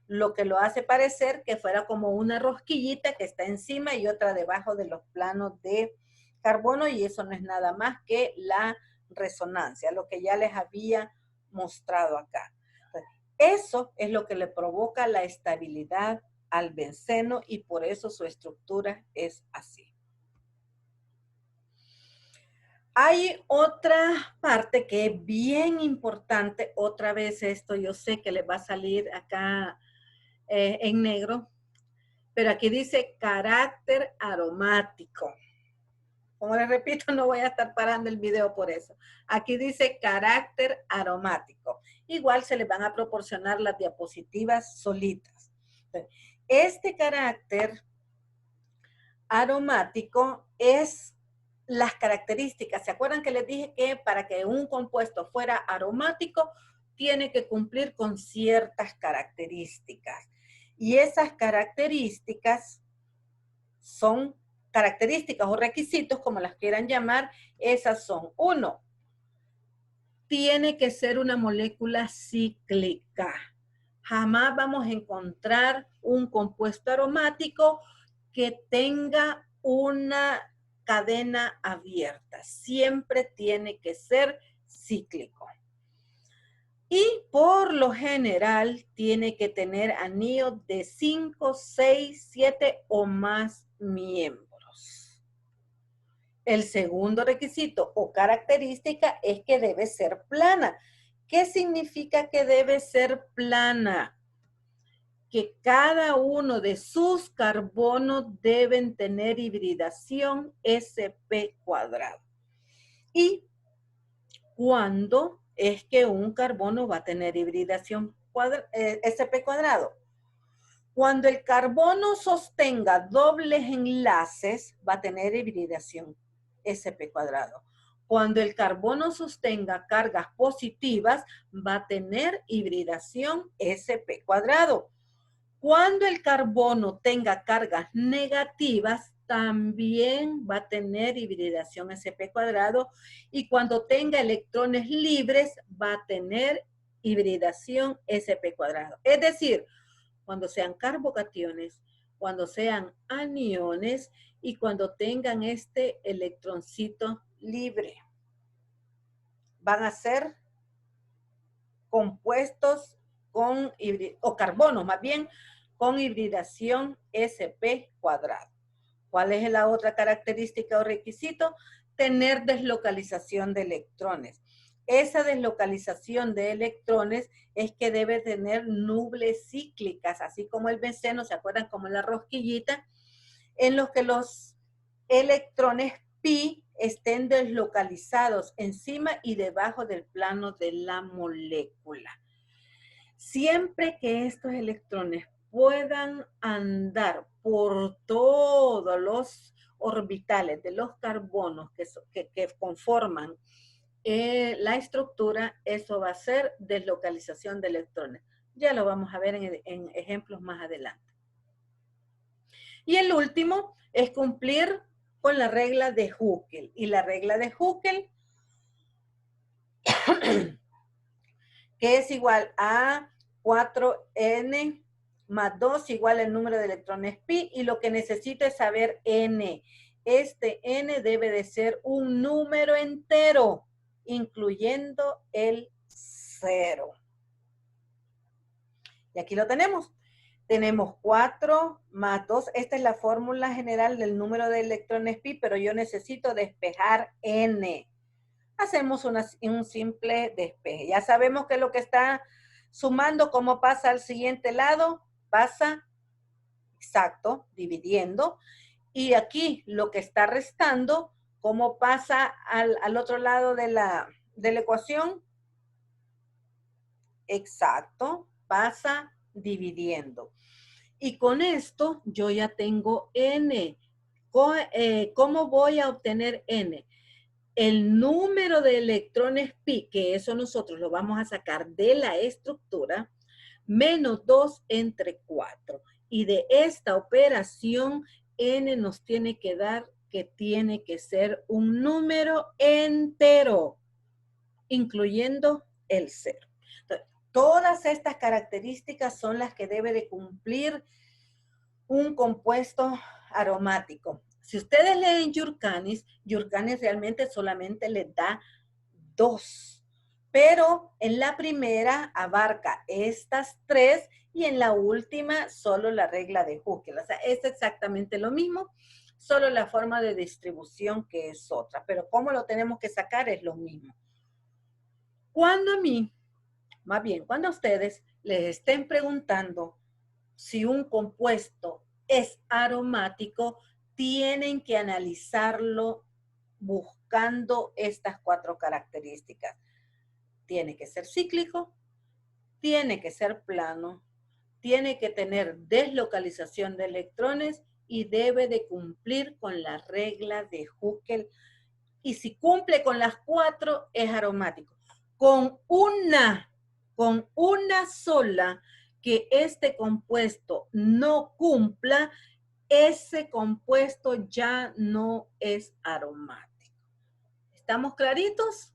lo que lo hace parecer que fuera como una rosquillita que está encima y otra debajo de los planos de carbono, y eso no es nada más que la resonancia, lo que ya les había mostrado acá. Eso es lo que le provoca la estabilidad al benceno y por eso su estructura es así. Hay otra parte que es bien importante, otra vez esto yo sé que les va a salir acá en negro, pero aquí dice carácter aromático. Como les repito, no voy a estar parando el video por eso. Aquí dice carácter aromático. Igual se les van a proporcionar las diapositivas solitas. Este carácter aromático es las características. ¿Se acuerdan que les dije que para que un compuesto fuera aromático tiene que cumplir con ciertas características? Y esas características son características o requisitos, como las quieran llamar. Esas son: 1, tiene que ser una molécula cíclica. Jamás vamos a encontrar un compuesto aromático que tenga una cadena abierta. Siempre tiene que ser cíclico. Y por lo general tiene que tener anillos de 5, 6, 7 o más miembros. El segundo requisito o característica es que debe ser plana. ¿Qué significa que debe ser plana? Que cada uno de sus carbonos deben tener hibridación sp². ¿Y cuándo es que un carbono va a tener hibridación sp²? Cuando el carbono sostenga dobles enlaces, va a tener hibridación sp². Cuando el carbono sostenga cargas positivas, va a tener hibridación sp². Cuando el carbono tenga cargas negativas, también va a tener hibridación sp². Y cuando tenga electrones libres, va a tener hibridación sp². Es decir, cuando sean carbocationes, cuando sean aniones y cuando tengan este electroncito libre. Van a ser compuestos con, o carbonos más bien, con hibridación sp². ¿Cuál es la otra característica o requisito? Tener deslocalización de electrones. Esa deslocalización de electrones es que debe tener nubes cíclicas, así como el benceno, ¿se acuerdan? Como la rosquillita, en los que los electrones pi estén deslocalizados encima y debajo del plano de la molécula. Siempre que estos electrones puedan andar por todos los orbitales de los carbonos que conforman la estructura, eso va a ser deslocalización de electrones. Ya lo vamos a ver en ejemplos más adelante. Y el último es cumplir con la regla de Huckel. Y la regla de Huckel, que es igual a 4n más 2 igual al número de electrones pi, y lo que necesito es saber n. Este n debe de ser un número entero, incluyendo el 0. Y aquí lo tenemos. Tenemos 4 más 2. Esta es la fórmula general del número de electrones pi, pero yo necesito despejar n. Hacemos un simple despeje. Ya sabemos que lo que está sumando, ¿cómo pasa al siguiente lado? Pasa, exacto, dividiendo. Y aquí lo que está restando, ¿cómo pasa al otro lado de la ecuación? Exacto, pasa dividiendo. Y con esto yo ya tengo n. ¿Cómo voy a obtener n? El número de electrones pi, que eso nosotros lo vamos a sacar de la estructura, menos 2 entre 4. Y de esta operación, n nos tiene que dar que tiene que ser un número entero, incluyendo el 0. Entonces, todas estas características son las que debe de cumplir un compuesto aromático. Si ustedes leen Yurkanis realmente solamente les da 2, pero en la primera abarca estas 3 y en la última solo la regla de Huckel. O sea, es exactamente lo mismo, solo la forma de distribución que es otra, pero cómo lo tenemos que sacar es lo mismo. Cuando a mí, más bien, cuando a ustedes les estén preguntando si un compuesto es aromático, tienen que analizarlo buscando estas 4 características. Tiene que ser cíclico, tiene que ser plano, tiene que tener deslocalización de electrones y debe de cumplir con la regla de Huckel. Y si cumple con las 4, es aromático. Con una sola que este compuesto no cumpla, ese compuesto ya no es aromático. ¿Estamos claritos?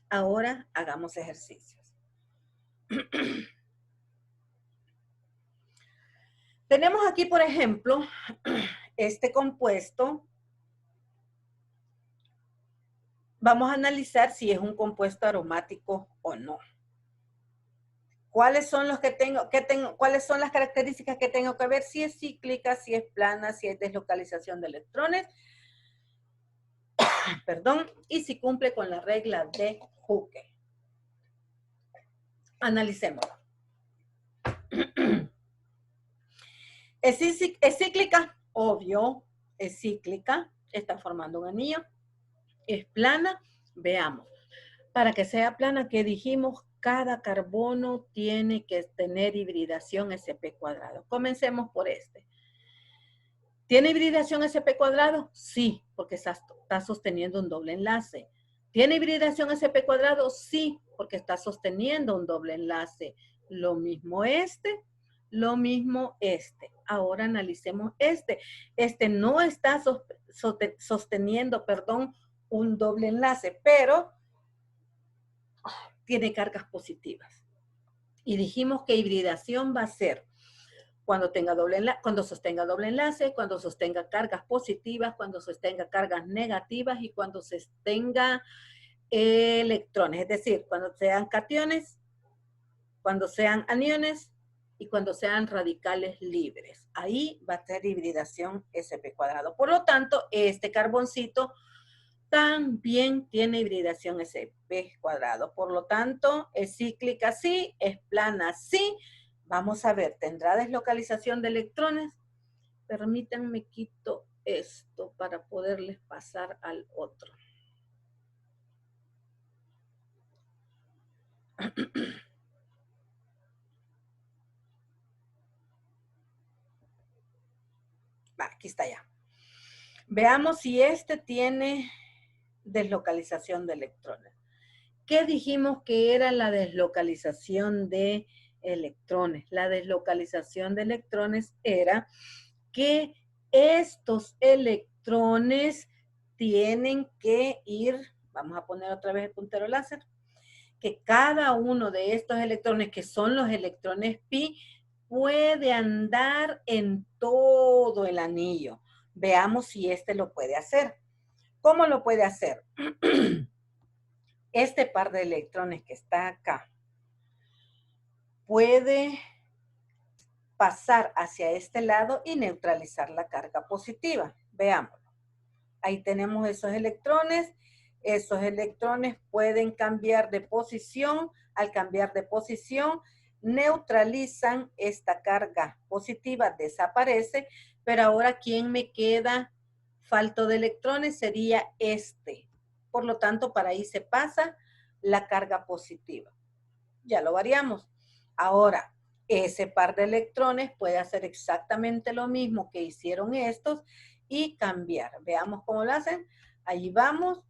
Ahora hagamos ejercicios. Tenemos aquí, por ejemplo, este compuesto. Vamos a analizar si es un compuesto aromático o no. ¿Cuáles son los cuáles son las características que tengo que ver? Si es cíclica, si es plana, si hay deslocalización de electrones, perdón, y si cumple con la regla de Huckel. Analicémoslo. ¿Es cíclica? Obvio, es cíclica, está formando un anillo. ¿Es plana? Veamos. Para que sea plana, ¿qué dijimos? Cada carbono tiene que tener hibridación sp cuadrado. Comencemos por este. ¿Tiene hibridación sp cuadrado? Sí, porque está sosteniendo un doble enlace. ¿Tiene hibridación sp cuadrado? Sí, porque está sosteniendo un doble enlace. Lo mismo este, lo mismo este. Ahora analicemos este. Este no está sosteniendo, un doble enlace, pero tiene cargas positivas. Y dijimos que hibridación va a ser cuando sostenga doble enlace, cuando sostenga cargas positivas, cuando sostenga cargas negativas y cuando sostenga electrones. Es decir, cuando sean cationes, cuando sean aniones y cuando sean radicales libres. Ahí va a ser hibridación sp cuadrado. Por lo tanto, este carboncito también tiene hibridación sp cuadrado. Por lo tanto, es cíclica sí, es plana sí. Vamos a ver, ¿tendrá deslocalización de electrones? Permítanme quito esto para poderles pasar al otro. Aquí está ya. Veamos si este tiene deslocalización de electrones. ¿Qué dijimos que era la deslocalización de electrones? La deslocalización de electrones era que estos electrones tienen que ir, vamos a poner otra vez el puntero láser, que cada uno de estos electrones, que son los electrones pi, puede andar en todo el anillo. Veamos si este lo puede hacer. ¿Cómo lo puede hacer? Este par de electrones que está acá puede pasar hacia este lado y neutralizar la carga positiva. Veámoslo. Ahí tenemos esos electrones. Esos electrones pueden cambiar de posición. Al cambiar de posición, neutralizan esta carga positiva, desaparece. Pero ahora, ¿quién me queda falto de electrones? Sería este. Por lo tanto, para ahí se pasa la carga positiva. Ya lo variamos. Ahora, ese par de electrones puede hacer exactamente lo mismo que hicieron estos y cambiar. Veamos cómo lo hacen. Allí vamos,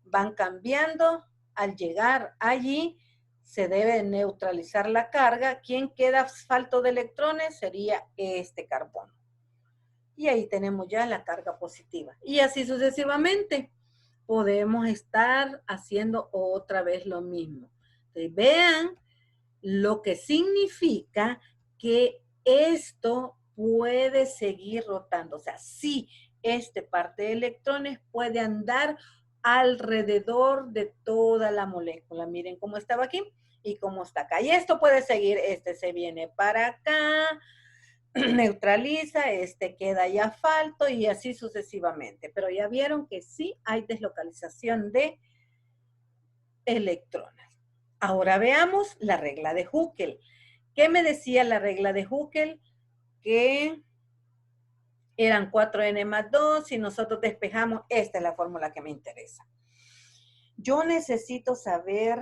van cambiando. Al llegar allí, se debe neutralizar la carga. ¿Quién queda falto de electrones? Sería este carbono. Y ahí tenemos ya la carga positiva. Y así sucesivamente. Podemos estar haciendo otra vez lo mismo. Entonces, vean lo que significa que esto puede seguir rotando. O sea, sí, este par de electrones puede andar alrededor de toda la molécula. Miren cómo estaba aquí y cómo está acá. Y esto puede seguir, este se viene para acá, neutraliza, este queda ya falto y así sucesivamente. Pero ya vieron que sí hay deslocalización de electrones. Ahora veamos la regla de Huckel. ¿Qué me decía la regla de Huckel? Que eran 4n más 2. Si nosotros despejamos, esta es la fórmula que me interesa. Yo necesito saber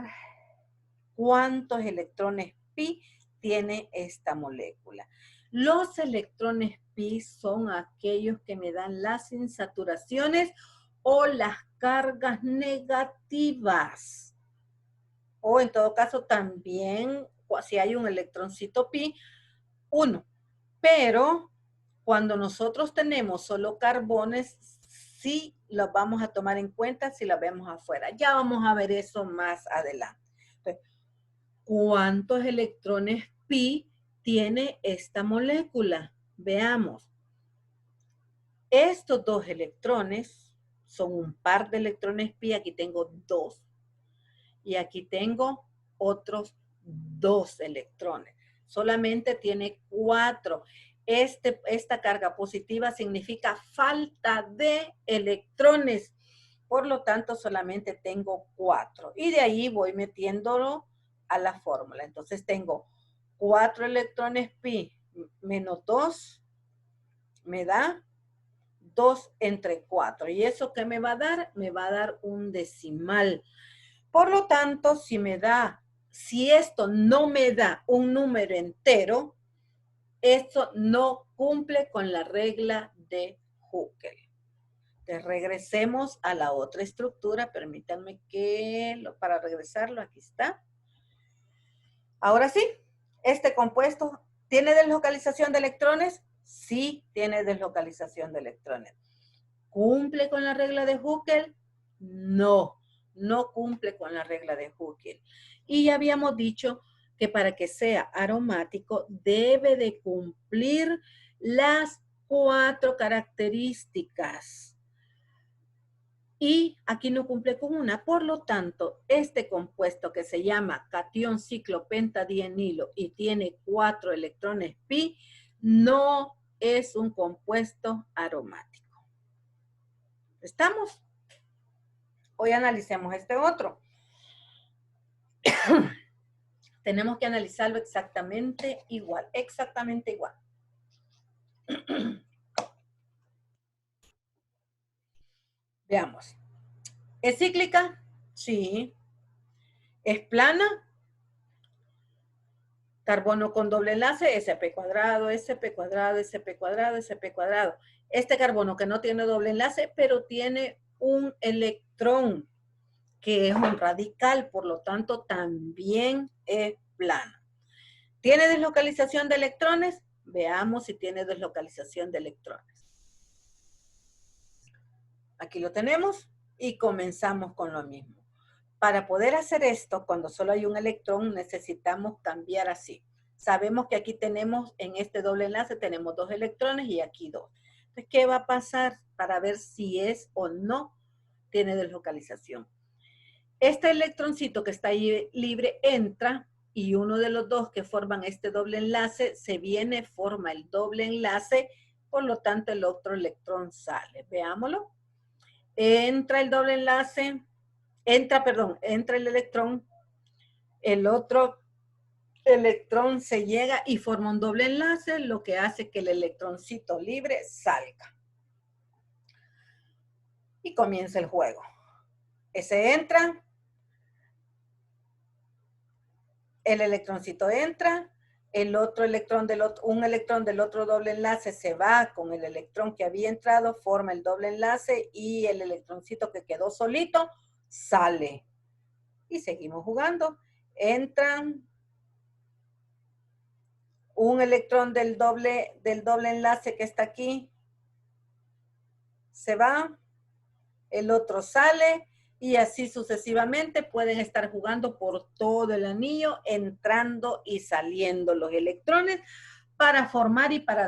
cuántos electrones pi tiene esta molécula. Los electrones pi son aquellos que me dan las insaturaciones o las cargas negativas. O en todo caso también, si hay un electroncito pi, 1. Pero cuando nosotros tenemos solo carbones, sí los vamos a tomar en cuenta si los vemos afuera. Ya vamos a ver eso más adelante. Entonces, ¿cuántos electrones pi tiene esta molécula? Veamos. Estos dos electrones son un par de electrones pi. Aquí tengo 2. Y aquí tengo otros 2 electrones. Solamente tiene 4. Esta carga positiva significa falta de electrones. Por lo tanto, solamente tengo 4. Y de ahí voy metiéndolo a la fórmula. Entonces tengo 4 electrones pi menos 2 me da 2 entre 4. ¿Y eso qué me va a dar? Me va a dar un decimal. Por lo tanto, si esto no me da un número entero, esto no cumple con la regla de Huckel. Entonces, regresemos a la otra estructura. Permítanme para regresarlo, aquí está. Ahora sí, este compuesto, ¿tiene deslocalización de electrones? Sí, tiene deslocalización de electrones. ¿Cumple con la regla de Huckel? No, no cumple con la regla de Huckel. Y ya habíamos dicho que para que sea aromático debe de cumplir las 4 características. Y aquí no cumple con una. Por lo tanto, este compuesto que se llama catión ciclopentadienilo y tiene 4 electrones pi, no es un compuesto aromático. ¿Estamos? Hoy analicemos este otro. Tenemos que analizarlo exactamente igual, exactamente igual. Veamos. ¿Es cíclica? Sí. ¿Es plana? Carbono con doble enlace, Sp cuadrado, Sp cuadrado, Sp cuadrado, Sp cuadrado. Este carbono que no tiene doble enlace, pero tiene un electrón, que es un radical, por lo tanto también es plana. ¿Tiene deslocalización de electrones? Veamos si tiene deslocalización de electrones. Aquí lo tenemos y comenzamos con lo mismo. Para poder hacer esto, cuando solo hay un electrón, necesitamos cambiar así. Sabemos que aquí tenemos, en este doble enlace, tenemos 2 electrones y aquí 2. Entonces, ¿qué va a pasar para ver si es o no tiene deslocalización? Este electroncito que está ahí libre entra y uno de los 2 que forman este doble enlace se viene, forma el doble enlace, por lo tanto el otro electrón sale. Veámoslo. Entra el doble enlace, entra el electrón, el otro electrón se llega y forma un doble enlace, lo que hace que el electroncito libre salga. Y comienza el juego. Ese entra, el electroncito entra, el otro electrón un electrón del otro doble enlace se va con el electrón que había entrado, forma el doble enlace y el electroncito que quedó solito sale. Y seguimos jugando. Entran un electrón del doble enlace que está aquí, se va, el otro sale y así sucesivamente pueden estar jugando por todo el anillo, entrando y saliendo los electrones para formar y para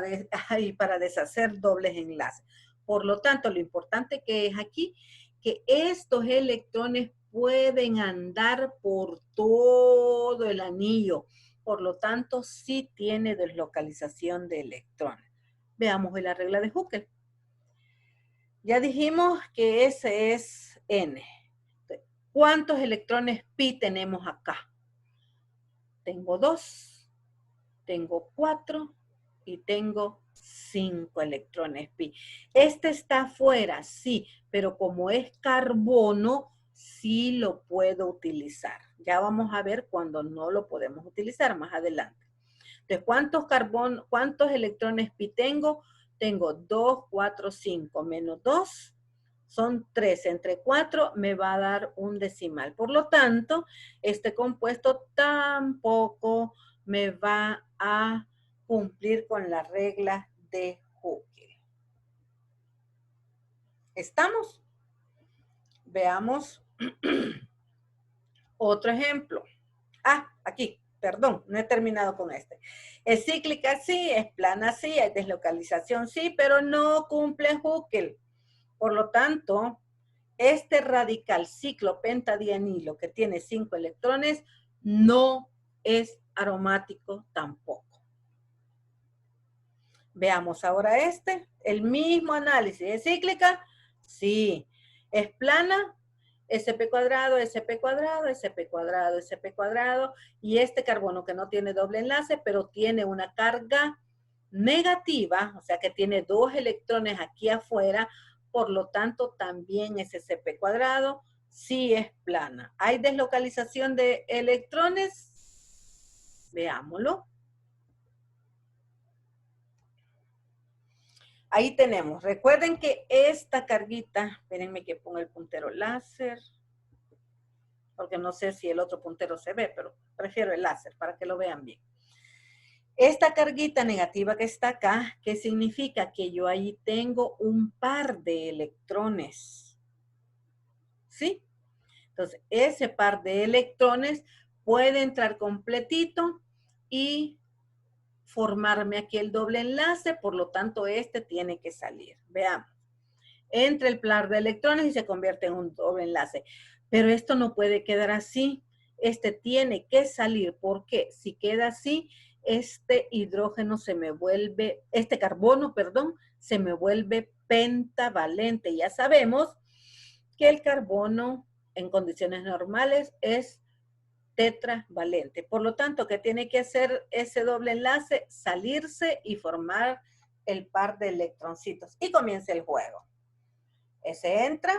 deshacer dobles enlaces. Por lo tanto, lo importante que es aquí, que estos electrones pueden andar por todo el anillo. Por lo tanto, sí tiene deslocalización de electrones. Veamos la regla de Huckel. Ya dijimos que ese es N. ¿Cuántos electrones pi tenemos acá? Tengo 2, tengo 4 y tengo 5 electrones pi. Este está afuera, sí, pero como es carbono, sí lo puedo utilizar. Ya vamos a ver cuando no lo podemos utilizar más adelante. Entonces, ¿cuántos electrones pi tengo? Tengo 2, 4, 5 menos 2 son 3. Entre 4 me va a dar un decimal. Por lo tanto, este compuesto tampoco me va a cumplir con la regla de Hooke. ¿Estamos? Veamos otro ejemplo. Aquí, perdón, no he terminado con este. Es cíclica, sí, es plana, sí, hay deslocalización, sí, pero no cumple Hooke. Por lo tanto, este radical ciclopentadienilo que tiene 5 electrones no es aromático tampoco. Veamos ahora el mismo análisis. ¿Es cíclica? Sí. ¿Es plana? Sp cuadrado, Sp cuadrado, Sp cuadrado, Sp cuadrado. Y este carbono que no tiene doble enlace, pero tiene una carga negativa, o sea que tiene 2 electrones aquí afuera, por lo tanto también es Sp cuadrado, sí es plana. ¿Hay deslocalización de electrones? Veámoslo. Ahí tenemos. Recuerden que esta carguita, espérenme que ponga el puntero láser, porque no sé si el otro puntero se ve, pero prefiero el láser para que lo vean bien. Esta carguita negativa que está acá, ¿qué significa? Que yo ahí tengo un par de electrones. ¿Sí? Entonces, ese par de electrones puede entrar completito y formarme aquí el doble enlace, por lo tanto, este tiene que salir. Veamos. Entra el par de electrones y se convierte en un doble enlace. Pero esto no puede quedar así. Este tiene que salir porque si queda así, este hidrógeno se me vuelve, este carbono, perdón, se me vuelve pentavalente. Ya sabemos que el carbono en condiciones normales es tetravalente. Por lo tanto, ¿qué tiene que hacer ese doble enlace? Salirse y formar el par de electroncitos. Y comienza el juego. Ese entra.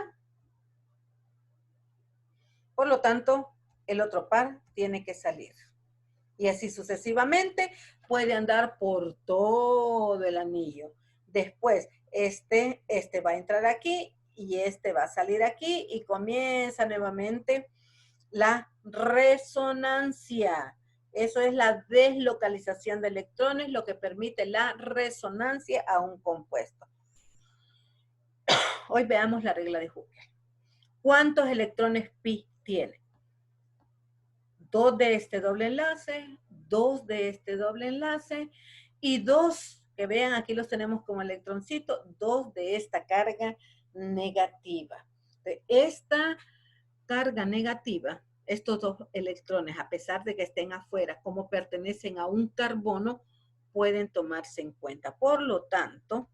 Por lo tanto, el otro par tiene que salir. Y así sucesivamente puede andar por todo el anillo. Después, este va a entrar aquí y este va a salir aquí y comienza nuevamente la resonancia. Eso es la deslocalización de electrones, lo que permite la resonancia a un compuesto. Hoy veamos la regla de Hooke. ¿Cuántos electrones pi tiene? 2 de este doble enlace, 2 de este doble enlace y 2, que vean aquí los tenemos como electroncito, 2 de esta carga negativa. Esta carga negativa, estos 2 electrones, a pesar de que estén afuera, como pertenecen a un carbono, pueden tomarse en cuenta. Por lo tanto,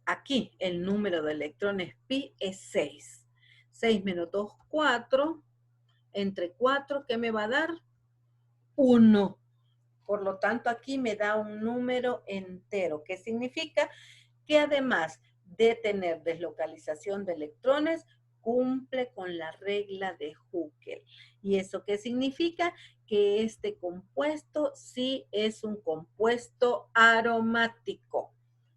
aquí el número de electrones pi es 6. 6 menos 2, 4. Entre 4, ¿qué me va a dar? 1. Por lo tanto, aquí me da un número entero. ¿Qué significa? Que además de tener deslocalización de electrones, cumple con la regla de Hooke. ¿Y eso qué significa? Que este compuesto sí es un compuesto aromático.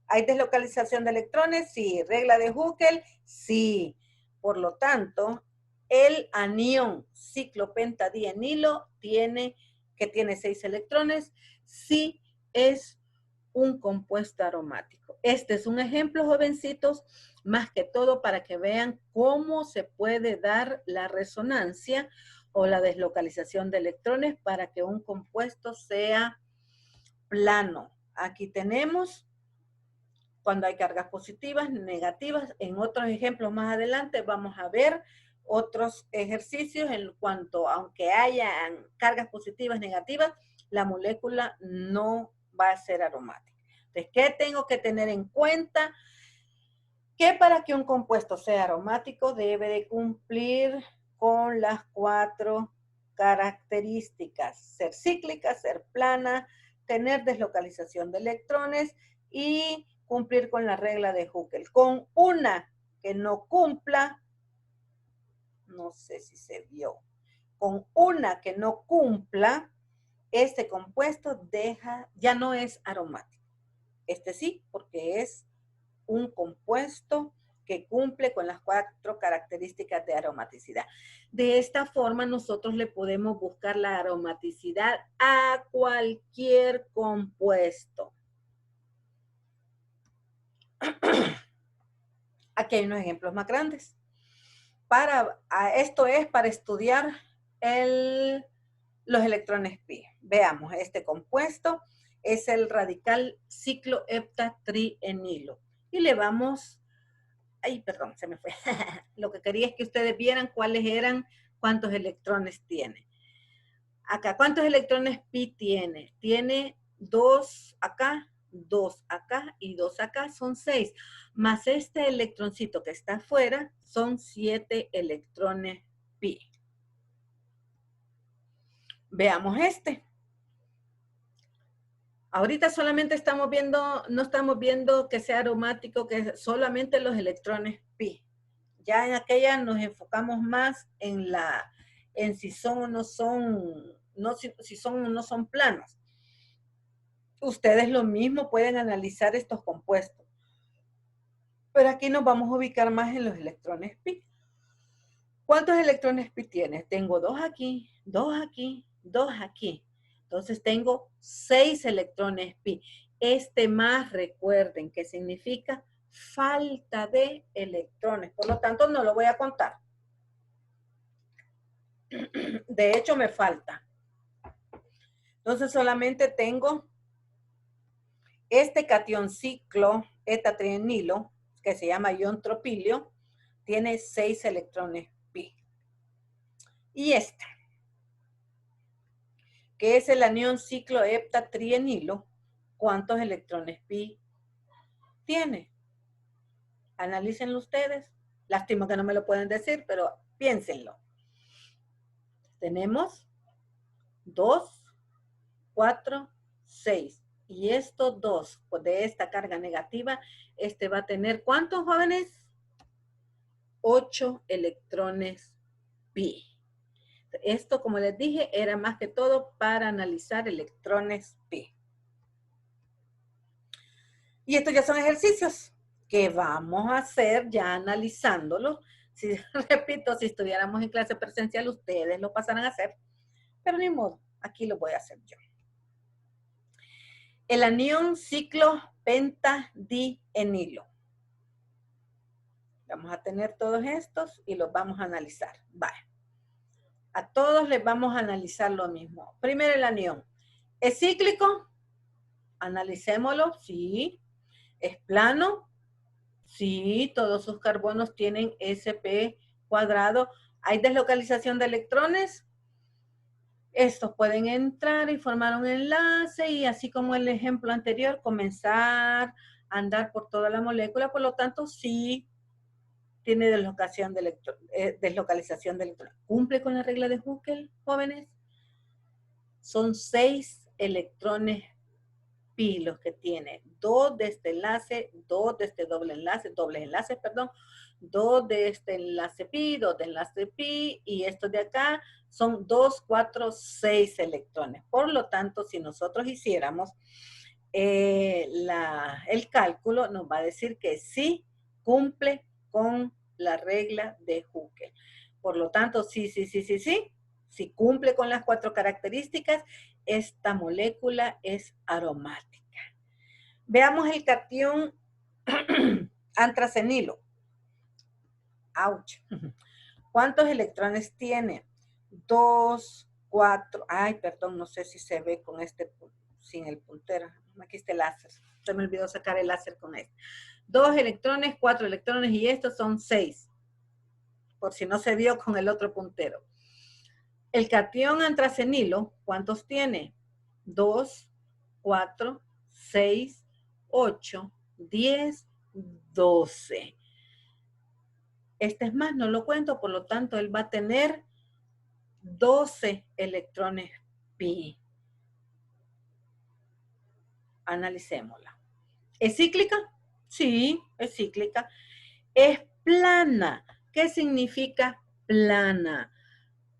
¿Hay deslocalización de electrones? Sí. ¿Regla de Hooke? Sí. Por lo tanto, el anión ciclopentadienilo que tiene 6 electrones, sí es un compuesto aromático. Este es un ejemplo, jovencitos, más que todo para que vean cómo se puede dar la resonancia o la deslocalización de electrones para que un compuesto sea plano. Aquí tenemos cuando hay cargas positivas, negativas. En otros ejemplos más adelante vamos a ver otros ejercicios en cuanto, aunque hayan cargas positivas, negativas, la molécula no va a ser aromática. Entonces, ¿qué tengo que tener en cuenta? Que para que un compuesto sea aromático debe de cumplir con las 4 características: ser cíclica, ser plana, tener deslocalización de electrones y cumplir con la regla de Huckel. Con una que no cumpla, no sé si se vio, con una que no cumpla, este compuesto ya no es aromático. Este sí, porque es un compuesto que cumple con las 4 características de aromaticidad. De esta forma, nosotros le podemos buscar la aromaticidad a cualquier compuesto. Aquí hay unos ejemplos más grandes. Esto es para estudiar los electrones pi. Veamos, este compuesto es el radical cicloheptatrienilo. Y le vamos, perdón, se me fue. Lo que quería es que ustedes vieran cuántos electrones tiene. Acá, ¿cuántos electrones pi tiene? Tiene 2 acá, 2 acá y 2 acá, son 6. Más este electroncito que está afuera, son 7 electrones pi. Veamos este. Ahorita solamente estamos viendo, no estamos viendo que sea aromático, que solamente los electrones pi. Ya en aquella nos enfocamos más en si son o no son, si son o no son planos. Ustedes lo mismo pueden analizar estos compuestos. Pero aquí nos vamos a ubicar más en los electrones pi. ¿Cuántos electrones pi tienes? Tengo 2 aquí, 2 aquí, 2 aquí. Entonces tengo 6 electrones pi. Este más, recuerden que significa falta de electrones. Por lo tanto, no lo voy a contar. De hecho, me falta. Entonces, solamente tengo este catión ciclo etatrienilo, que se llama ion tropilio, tiene 6 electrones pi. Y este, que es el anión ciclo heptatrienilo, ¿cuántos electrones pi tiene? Analícenlo ustedes. Lástima que no me lo pueden decir, pero piénsenlo. Tenemos 2, 4, 6. Y estos 2, pues de esta carga negativa, este va a tener, ¿cuántos, jóvenes? 8 electrones pi. Esto, como les dije, era más que todo para analizar electrones pi. Y estos ya son ejercicios que vamos a hacer ya analizándolos. Si, repito, si estuviéramos en clase presencial, ustedes lo pasarán a hacer. Pero ni modo, aquí lo voy a hacer yo. El anión ciclopentadienilo. Vamos a tener todos estos y los vamos a analizar. Vale. A todos les vamos a analizar lo mismo. Primero el anión. ¿Es cíclico? Analicémoslo. Sí. ¿Es plano? Sí. Todos sus carbonos tienen sp cuadrado. ¿Hay deslocalización de electrones? Estos pueden entrar y formar un enlace y así como el ejemplo anterior, comenzar a andar por toda la molécula. Por lo tanto, sí tiene deslocalización de electrones. ¿Cumple con la regla de Huckel, jóvenes? Son 6 electrones pi los que tiene. 2 de este enlace, 2 de este dobles enlaces, perdón. 2 de este enlace pi, 2 de enlace pi, y estos de acá son 2, 4, 6 electrones. Por lo tanto, si nosotros hiciéramos el cálculo, nos va a decir que sí cumple con la regla de Huckel. Por lo tanto, sí, si cumple con las 4 características, esta molécula es aromática. Veamos el catión antracenilo. ¡Auch! ¿Cuántos electrones tiene? 2, 4, perdón, no sé si se ve con sin el puntero. Aquí está el láser. Se me olvidó sacar el láser con este. 2 electrones, 4 electrones y estos son 6. Por si no se vio con el otro puntero. El catión antracenilo, ¿cuántos tiene? 2, 4, 6, 8, 10, 12. Este es más, no lo cuento, por lo tanto, él va a tener 12 electrones pi. Analicémosla. ¿Es cíclica? Sí, es cíclica. Es plana. ¿Qué significa plana?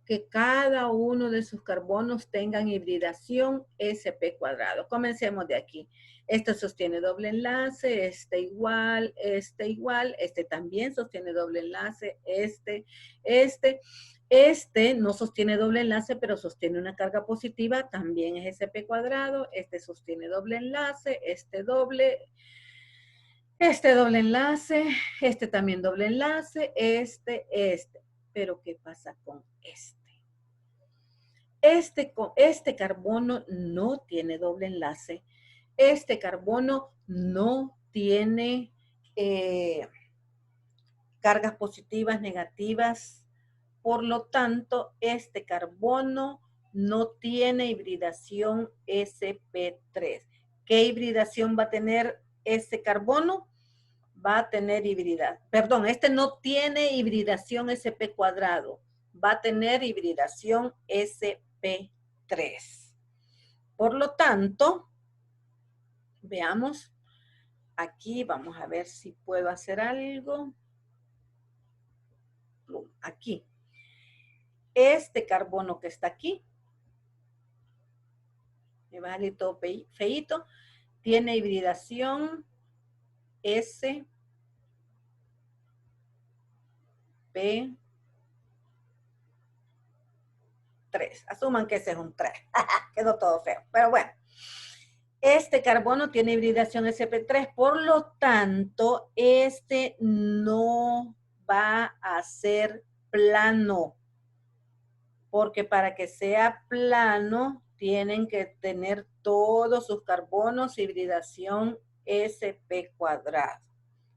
Que cada uno de sus carbonos tengan hibridación sp cuadrado. Comencemos de aquí. Este sostiene doble enlace, este igual, este también sostiene doble enlace, este no sostiene doble enlace, pero sostiene una carga positiva, también es sp cuadrado, este sostiene doble enlace, este doble enlace, este también doble enlace, este. Pero ¿qué pasa con este? Este carbono no tiene doble enlace. Este carbono no tiene cargas positivas, negativas. Por lo tanto, este carbono no tiene hibridación sp3. ¿Qué hibridación va a tener este carbono? Va a tener hibridación. Perdón, este no tiene hibridación sp cuadrado. Va a tener hibridación sp3. Por lo tanto, veamos, aquí vamos a ver si puedo hacer algo. Aquí. Este carbono que está aquí, me va a salir todo feíto, tiene hibridación sp3. Asuman que ese es un 3. Quedó todo feo, pero bueno. Este carbono tiene hibridación sp3, por lo tanto, este no va a ser plano. Porque para que sea plano, tienen que tener todos sus carbonos hibridación sp cuadrado.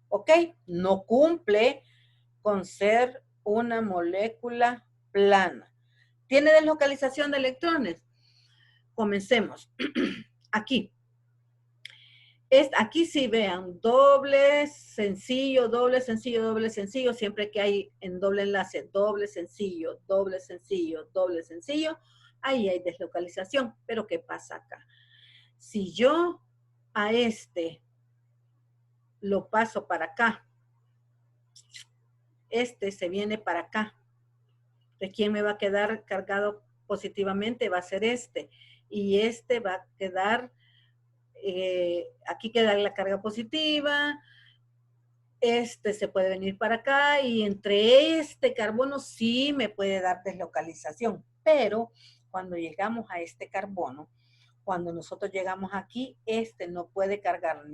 ¿Ok? No cumple con ser una molécula plana. ¿Tiene deslocalización de electrones? Comencemos. Aquí. Aquí sí vean, doble, sencillo, doble, sencillo, doble, sencillo. Siempre que hay en doble enlace, doble, sencillo, doble, sencillo, doble, sencillo, ahí hay deslocalización. Pero ¿qué pasa acá? Si yo a este lo paso para acá, este se viene para acá. ¿De quién me va a quedar cargado positivamente? Va a ser este. Y este va a quedar, aquí queda la carga positiva. Este se puede venir para acá y entre este carbono sí me puede dar deslocalización. Pero cuando llegamos a este carbono, cuando nosotros llegamos aquí, este no puede cargar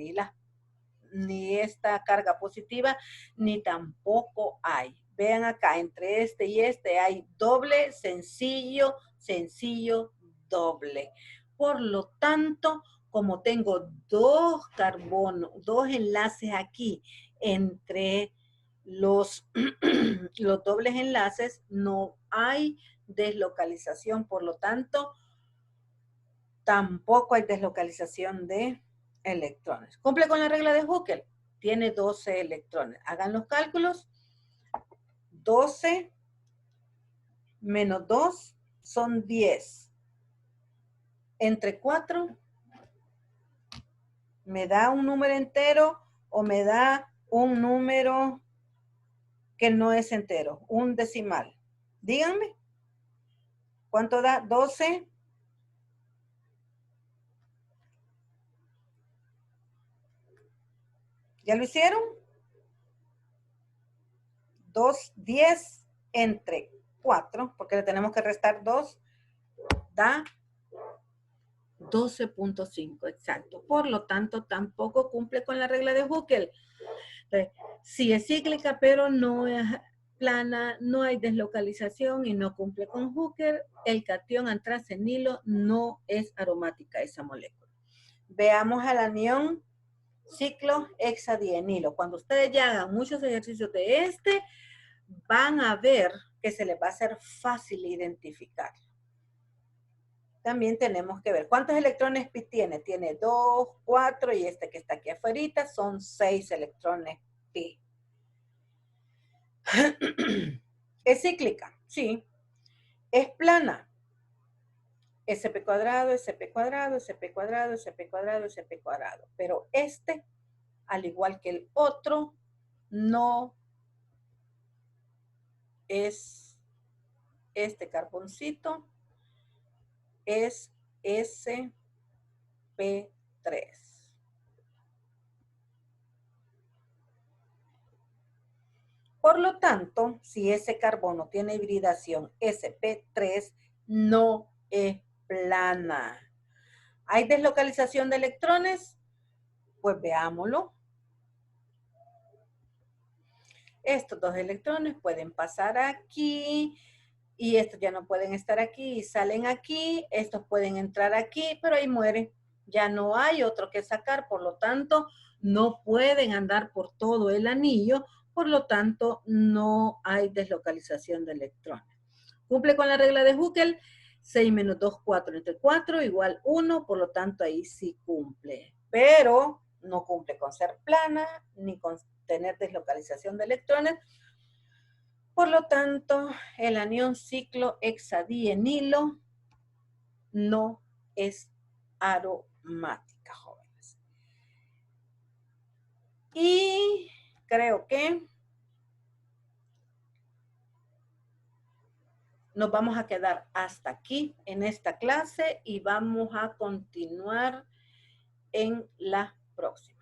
ni esta carga positiva, ni tampoco hay. Vean acá, entre este y este hay doble, sencillo, sencillo, doble. Por lo tanto, como tengo dos carbonos, dos enlaces aquí entre los, los dobles enlaces, no hay deslocalización. Por lo tanto, tampoco hay deslocalización de electrones. Cumple con la regla de Huckel. Tiene 12 electrones. Hagan los cálculos. 12 menos 2 son 10. Entre 4 me da un número entero o me da un número que no es entero, un decimal. Díganme, ¿cuánto da 12? ¿Ya lo hicieron? 10 entre 4, porque le tenemos que restar 2, da 12.5, exacto. Por lo tanto, tampoco cumple con la regla de Huckel. Entonces, sí es cíclica, pero no es plana, no hay deslocalización y no cumple con Huckel. El catión antracenilo no es aromática esa molécula. Veamos al anión ciclohexadienilo. Cuando ustedes ya hagan muchos ejercicios de este, van a ver que se les va a hacer fácil identificar. También tenemos que ver cuántos electrones pi tiene. Tiene 2, 4 y este que está aquí afuera son 6 electrones pi. ¿Es cíclica? Sí. ¿Es plana? SP cuadrado, SP cuadrado, SP cuadrado, SP cuadrado, SP cuadrado. Pero este, al igual que el otro, no es este carboncito, es SP3. Por lo tanto, si ese carbono tiene hibridación SP3, no es plana. ¿Hay deslocalización de electrones? Pues veámoslo. Estos dos electrones pueden pasar aquí y estos ya no pueden estar aquí y salen aquí. Estos pueden entrar aquí, pero ahí muere. Ya no hay otro que sacar, por lo tanto, no pueden andar por todo el anillo, por lo tanto, no hay deslocalización de electrones. Cumple con la regla de Huckel, 6 menos 2, 4 entre 4 igual 1, por lo tanto ahí sí cumple. Pero no cumple con ser plana, ni con tener deslocalización de electrones. Por lo tanto, el anión ciclohexadienilo no es aromática, jóvenes. Y creo que nos vamos a quedar hasta aquí en esta clase y vamos a continuar en la próxima.